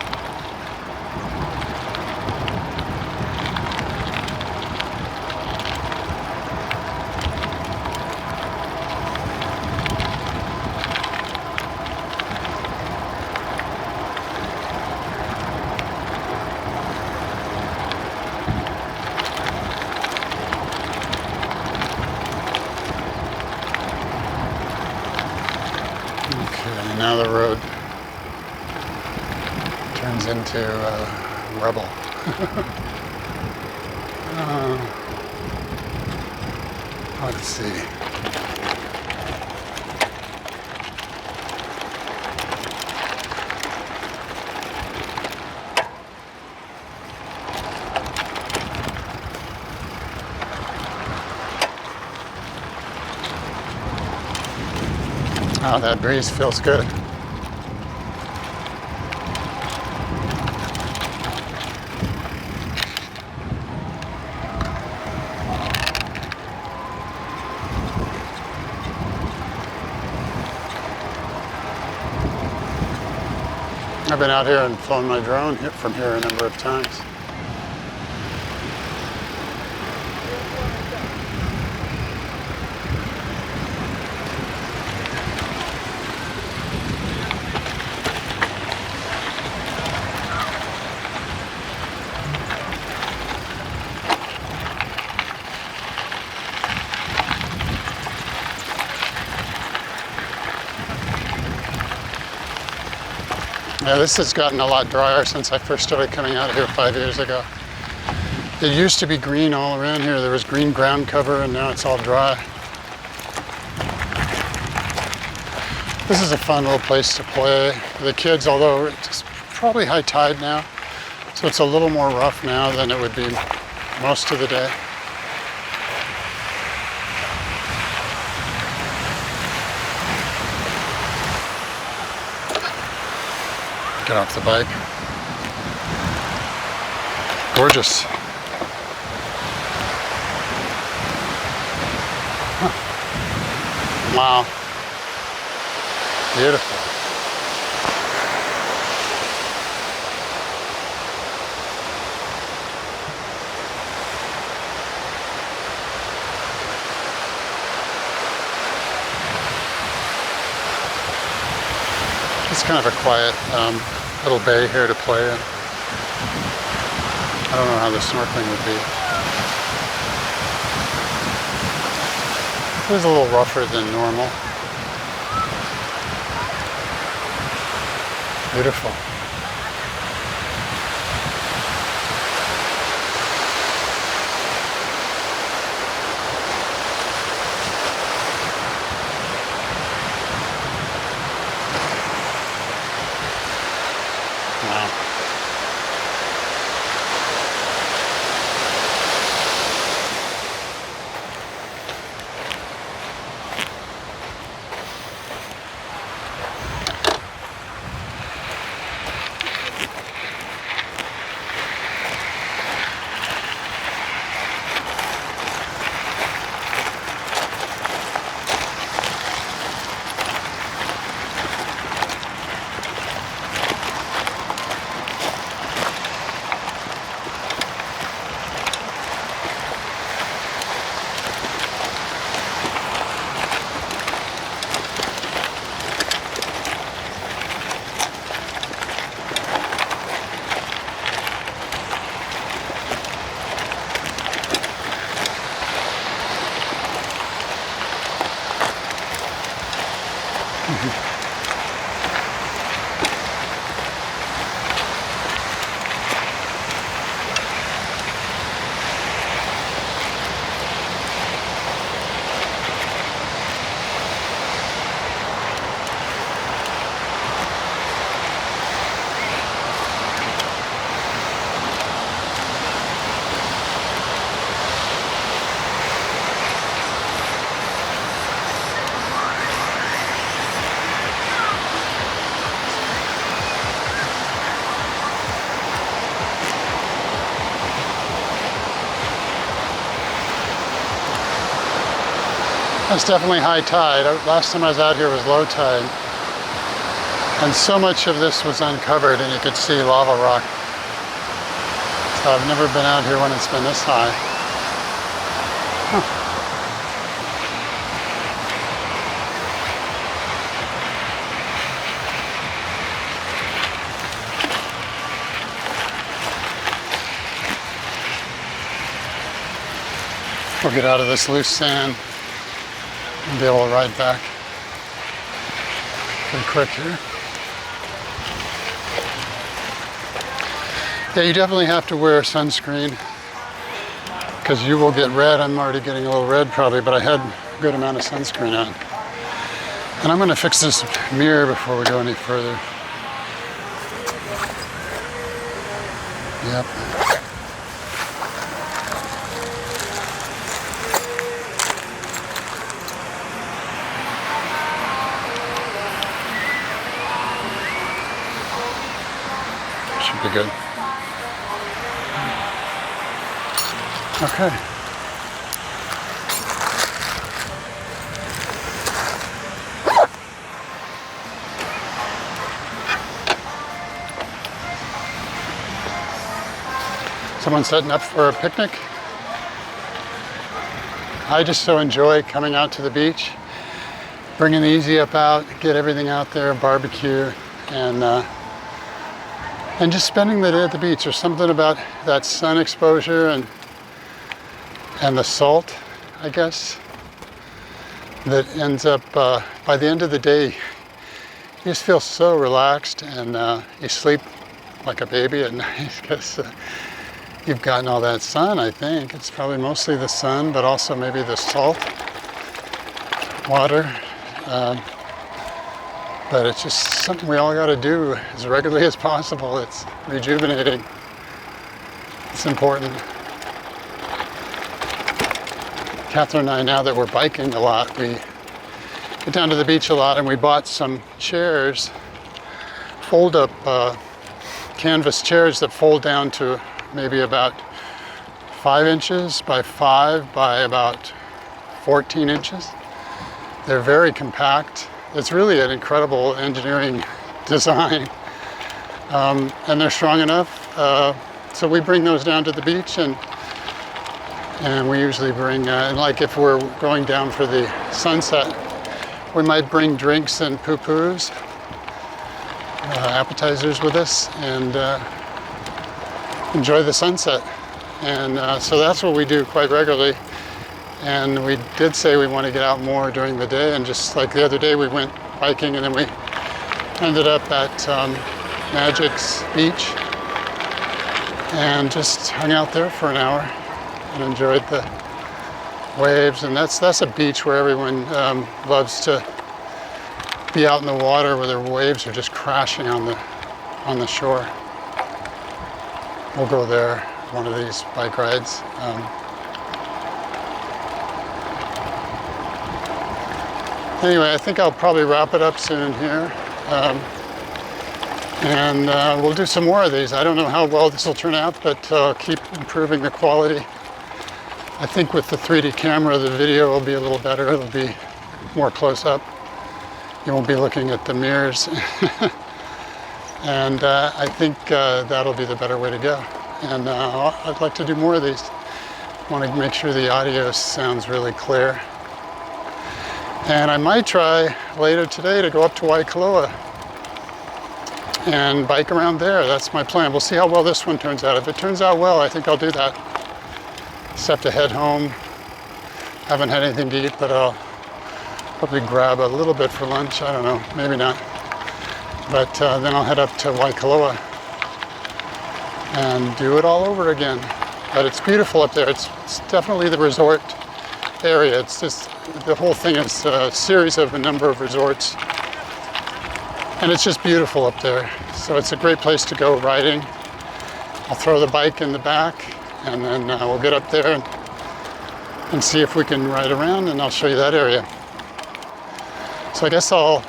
Now the road turns into rubble. Let's see. Oh, that breeze feels good. I've been out here and flown my drone from here a number of times. Yeah, this has gotten a lot drier since I first started coming out here 5 years ago. It used to be green all around here. There was green ground cover, and now it's all dry. This is a fun little place to play for the kids, although it's probably high tide now, so it's a little more rough now than it would be most of the day. Get off the bike. Gorgeous. Huh. Wow. Beautiful. It's kind of a quiet little bay here to play in. I don't know how the snorkeling would be. It was a little rougher than normal. Beautiful. Wow. It's definitely high tide. Last time I was out here was low tide. And so much of this was uncovered and you could see lava rock. So I've never been out here when it's been this high. Huh. We'll get out of this loose sand and be able to ride back pretty quick here. Yeah, you definitely have to wear sunscreen because you will get red. I'm already getting a little red probably, but I had a good amount of sunscreen on. And I'm going to fix this mirror before we go any further. Yep. Should be good. Okay. Someone setting up for a picnic? I just so enjoy coming out to the beach, bringing the easy up out, get everything out there, barbecue, and just spending the day at the beach. There's something about that sun exposure and the salt, I guess, that ends up, by the end of the day, you just feel so relaxed, and you sleep like a baby at night because you've gotten all that sun, I think. It's probably mostly the sun, but also maybe the salt water. But it's just something we all got to do as regularly as possible. It's rejuvenating. It's important. Catherine and I, now that we're biking a lot, we get down to the beach a lot, and we bought some chairs, fold-up canvas chairs that fold down to maybe about 5 inches by 5 by about 14 inches. They're very compact. It's really an incredible engineering design, and they're strong enough. So we bring those down to the beach, and we usually bring, like if we're going down for the sunset, we might bring drinks and poo-poos, appetizers with us, and enjoy the sunset. And so that's what we do quite regularly. And we did say we want to get out more during the day, and just like the other day we went biking, and then we ended up at Magic's Beach and just hung out there for an hour and enjoyed the waves. And that's a beach where everyone loves to be out in the water, where the waves are just crashing on the shore. We'll go there one of these bike rides. Anyway, I think I'll probably wrap it up soon here. And we'll do some more of these. I don't know how well this will turn out, but keep improving the quality. I think with the 3D camera, the video will be a little better. It'll be more close up. You won't be looking at the mirrors. And I think that'll be the better way to go. And I'd like to do more of these. I want to make sure the audio sounds really clear. And I might try later today to go up to Kailua and bike around there. That's my plan. We'll see how well this one turns out. If it turns out well, I think I'll do that. Just have to head home. Haven't had anything to eat, but I'll probably grab a little bit for lunch. I don't know, maybe not. But then I'll head up to Kailua and do it all over again. But it's beautiful up there. It's definitely the resort area. It's just, the whole thing is a series of a number of resorts. And it's just beautiful up there. So it's a great place to go riding. I'll throw the bike in the back, and then we'll get up there and see if we can ride around, and I'll show you that area. So I guess I'll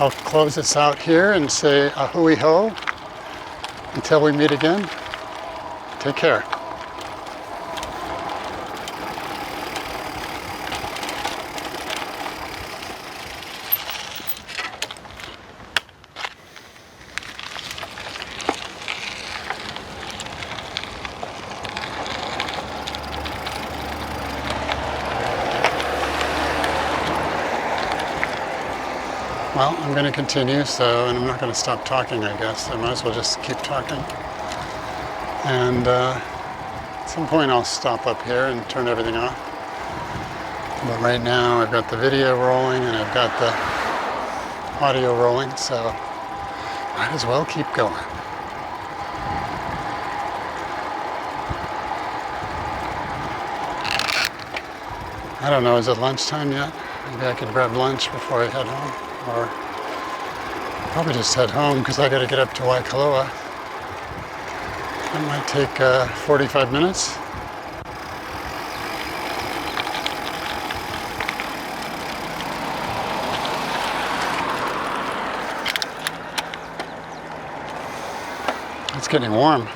close this out here and say a hui ho until we meet again. Take care. Well, I'm going to continue, and I'm not going to stop talking, I guess. I might as well just keep talking. And at some point I'll stop up here and turn everything off. But right now I've got the video rolling and I've got the audio rolling, so might as well keep going. I don't know, is it lunchtime yet? Maybe I could grab lunch before I head home. Or probably just head home because I got to get up to Kailua. That might take 45 minutes. It's getting warm.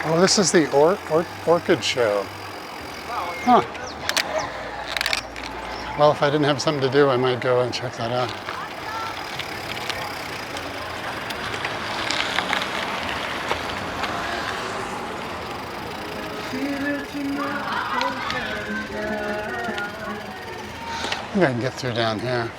Oh, this is the orchid show. Huh. Well, if I didn't have something to do, I might go and check that out. I think I can get through down here.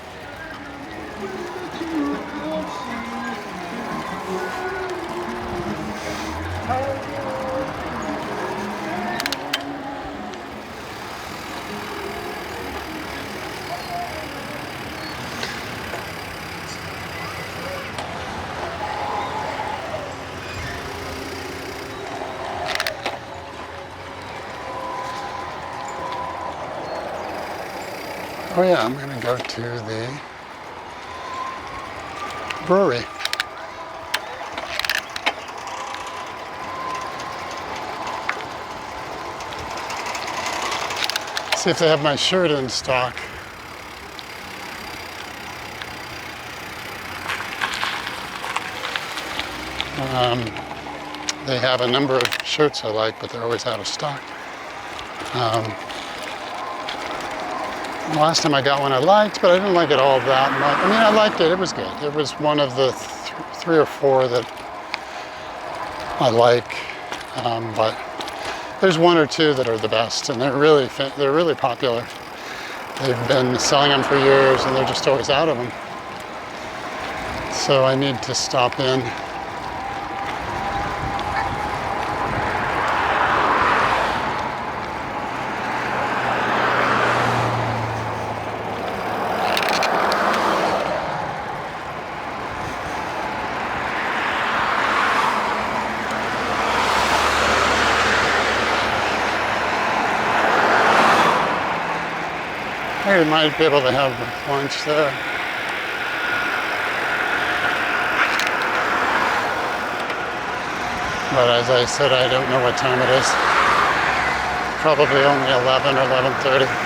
Oh yeah, I'm gonna go to the brewery. See if they have my shirt in stock. They have a number of shirts I like, but they're always out of stock. Last time I got one I liked, but I didn't like it all that much. I mean, I liked it, it was good. It was one of the 3 or 4 that I like, but there's 1 or 2 that are the best, and they're really popular. They've been selling them for years, and they're just always out of them. So I need to stop in. We might be able to have lunch there. But as I said, I don't know what time it is. Probably only 11 or 11:30.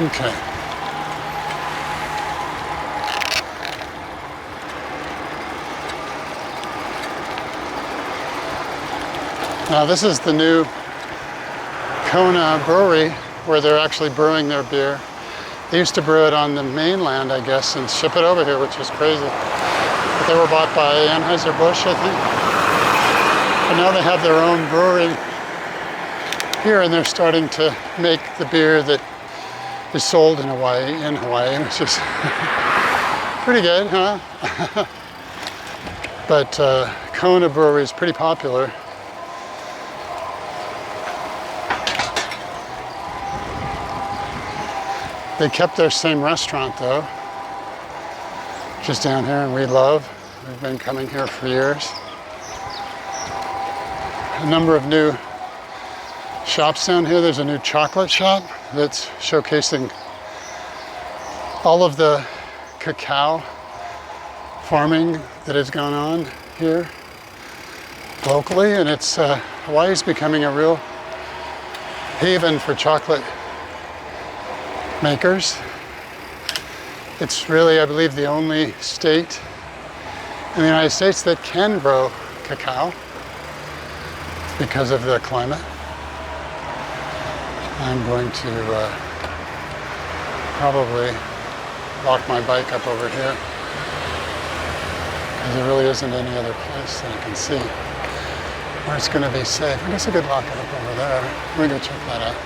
Okay. Now this is the new Kona brewery where they're actually brewing their beer. They used to brew it on the mainland, I guess, and ship it over here, which is crazy. But they were bought by Anheuser-Busch, I think. But now they have their own brewery here, and they're starting to make the beer that is sold in Hawaii, which is pretty good, huh? But Kona Brewery is pretty popular. They kept their same restaurant though, just down here, and we love. We've been coming here for years. A number of new shops down here. There's a new chocolate shop that's showcasing all of the cacao farming that has gone on here locally, and it's Hawaii's becoming a real haven for chocolate makers. It's really, I believe, the only state in the United States that can grow cacao because of the climate. I'm going to probably lock my bike up over here because there really isn't any other place that I can see where it's going to be safe. I guess I could lock it up over there. Let me go check that out.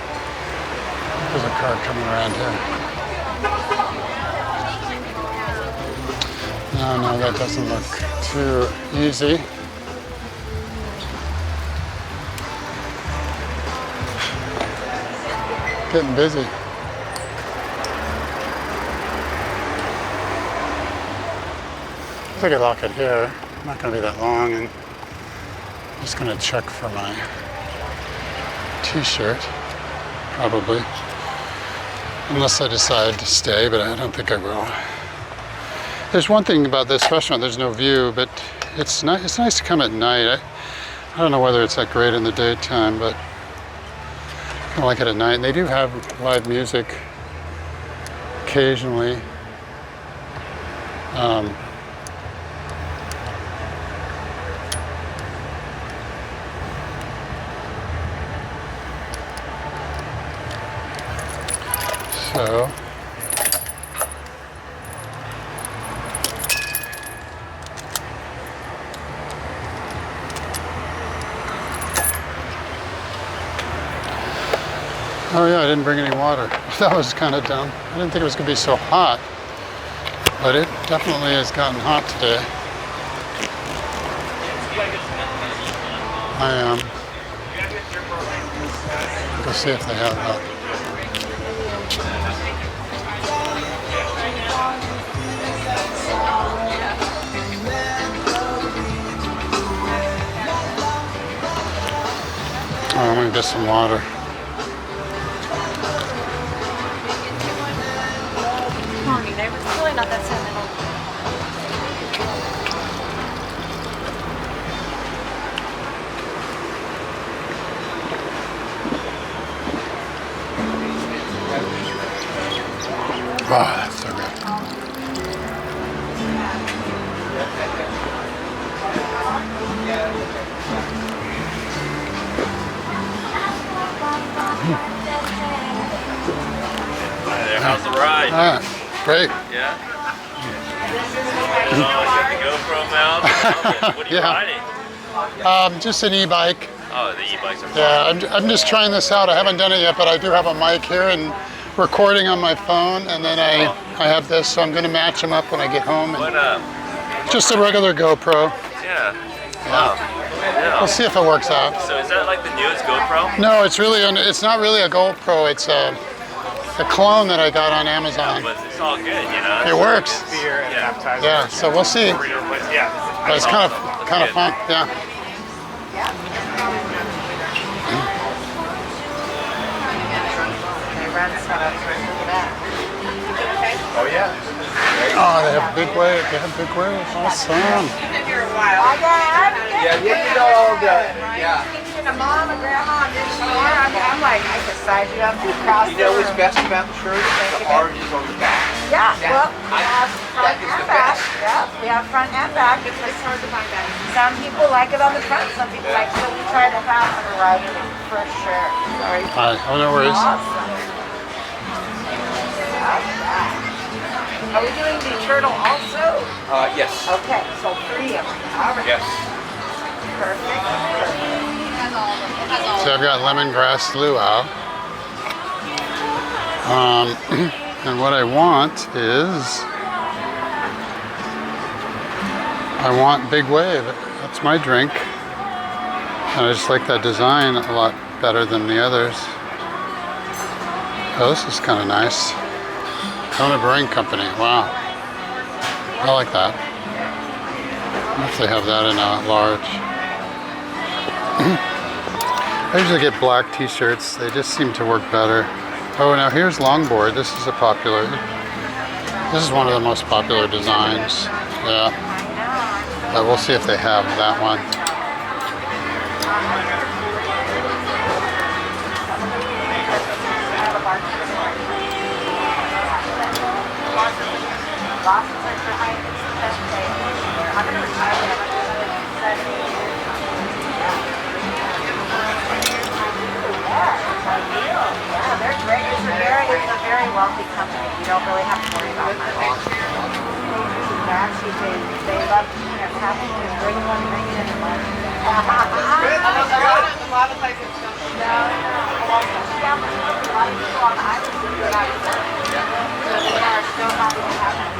There's a car coming around here. No, that doesn't look too easy. Getting busy. I think I lock it here. I'm not going to be that long, and I'm just going to check for my t-shirt, probably. Unless I decide to stay, but I don't think I will. There's one thing about this restaurant, there's no view, but it's nice to come at night. I don't know whether it's that great in the daytime, but I like it at night. And they do have live music occasionally. So oh yeah, I didn't bring any water. That was kind of dumb. I didn't think it was going to be so hot, but it definitely has gotten hot today. Go see if they have that. Oh, I'm going to get some water. They were really not that sentimental. Wow, that's so good. How's the ride? Ah, great. Yeah? You got the GoPro mount? What are you Yeah. riding? Just an e-bike. Oh, the e-bikes are fun. Yeah, I'm just trying this out. I haven't done it yet, but I do have a mic here and recording on my phone, and then I have this, so I'm going to match them up when I get home. What And just a regular GoPro. Yeah. Wow. Yeah. We'll see if it works out. So is that like the newest GoPro? No, it's not really a GoPro. It's a clone that I got on Amazon. But it's all good, you know? It works. Yeah. Yeah, so we'll see. Yeah. But it's kind of fun. Yeah. Oh yeah. Oh, they have big waves. They have big waves. Awesome. Yeah, you know the mom and grandma in this store. I'm like, I could size you up to cross. You know what's best about the shirt? The orange is on the back. Yeah, well, we have front that is and the back. best. Yeah, we have front and back. It's hard to find that. Some people like it on the front, some people like it. So we try to have a variety for sure. Sorry. Hi. Oh, no worries. Awesome. Are we doing the turtle also? Yes. Okay, so 3 of them. All right. Yes. Perfect. So I've got lemongrass luau. And what I want is, I want Big Wave. That's my drink. And I just like that design a lot better than the others. Oh, this is kind of nice. Kona Brewing Company, wow. I like that. I wonder if they have that in a large. I usually get black t-shirts. They just seem to work better. Oh, now here's longboard. This is this is one of the most popular designs. Yeah. But we'll see if they have that one. Yeah, they're great. It's a very wealthy company. You don't really have to worry about my boss. Actually, they love having to bring one, bring it in the money. A lot of places don't. No, a lot of people on the island do that. So they are still happy to have it.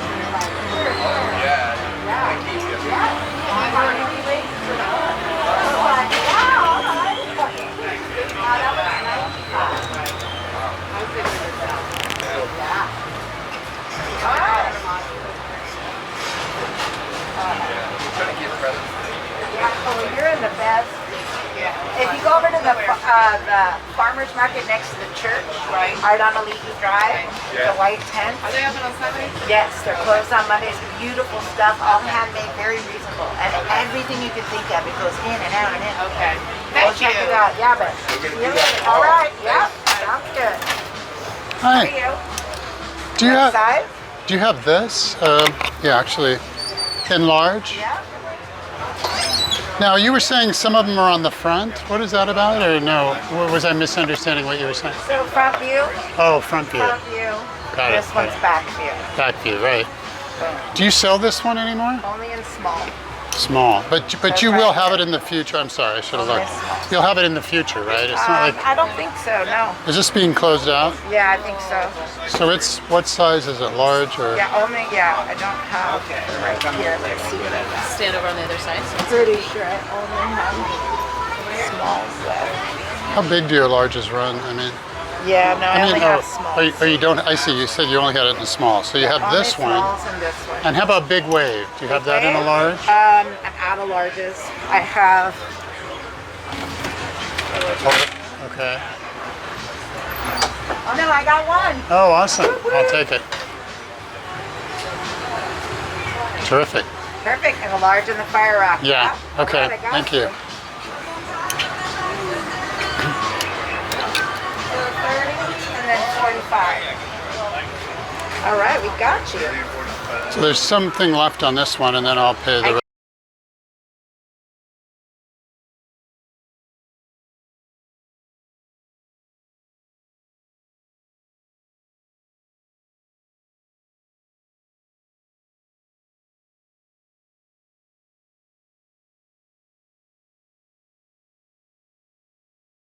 Yeah. You're in the best. If you go over to the farmer's market next to the church, right on Alii Drive, the white tent. Are they open on Sunday? Yes, they're closed on Mondays. Beautiful stuff, all handmade, very reasonable, and everything you can think of. It goes in and out and in. Okay. Go check it out. Yeah, but all right. Yeah. How are Hi. you? Do you What have size? Do you have this? Yeah, actually, in large. Yeah. Now you were saying some of them are on the front. What is that about? Or no? Was I misunderstanding what you were saying? So front view, Oh, front view. front view. Got it, This got one's it. back view. Back view, right? Do you sell this one anymore? Only in small. Small, but That's you will right. have it in the future. I'm sorry, I should have Only looked. small. You'll have it in the future, right? It's not like. I don't think so. No. Is this being closed out? Yeah, I think so. So it's what size is it? Large or? Yeah, only. Yeah, I don't have right here. Let's see. Stand over on the other side. Pretty sure I only have smalls left. How big do your larges run? I mean, Yeah, no, I only have smalls. you don't. I see. You said you only had it in small. So you have Only this one. smalls and this one. And how about big wave? Do you have that in a large? I'm out of larges. I have. Okay. Oh no, I got one. Oh, awesome. I'll take it. Terrific. Perfect, and a large in the fire rock. Yeah. Okay. Alright, I got Thank you. 30 and then 45. All right, we got you. So there's something left on this one, and then I'll pay the.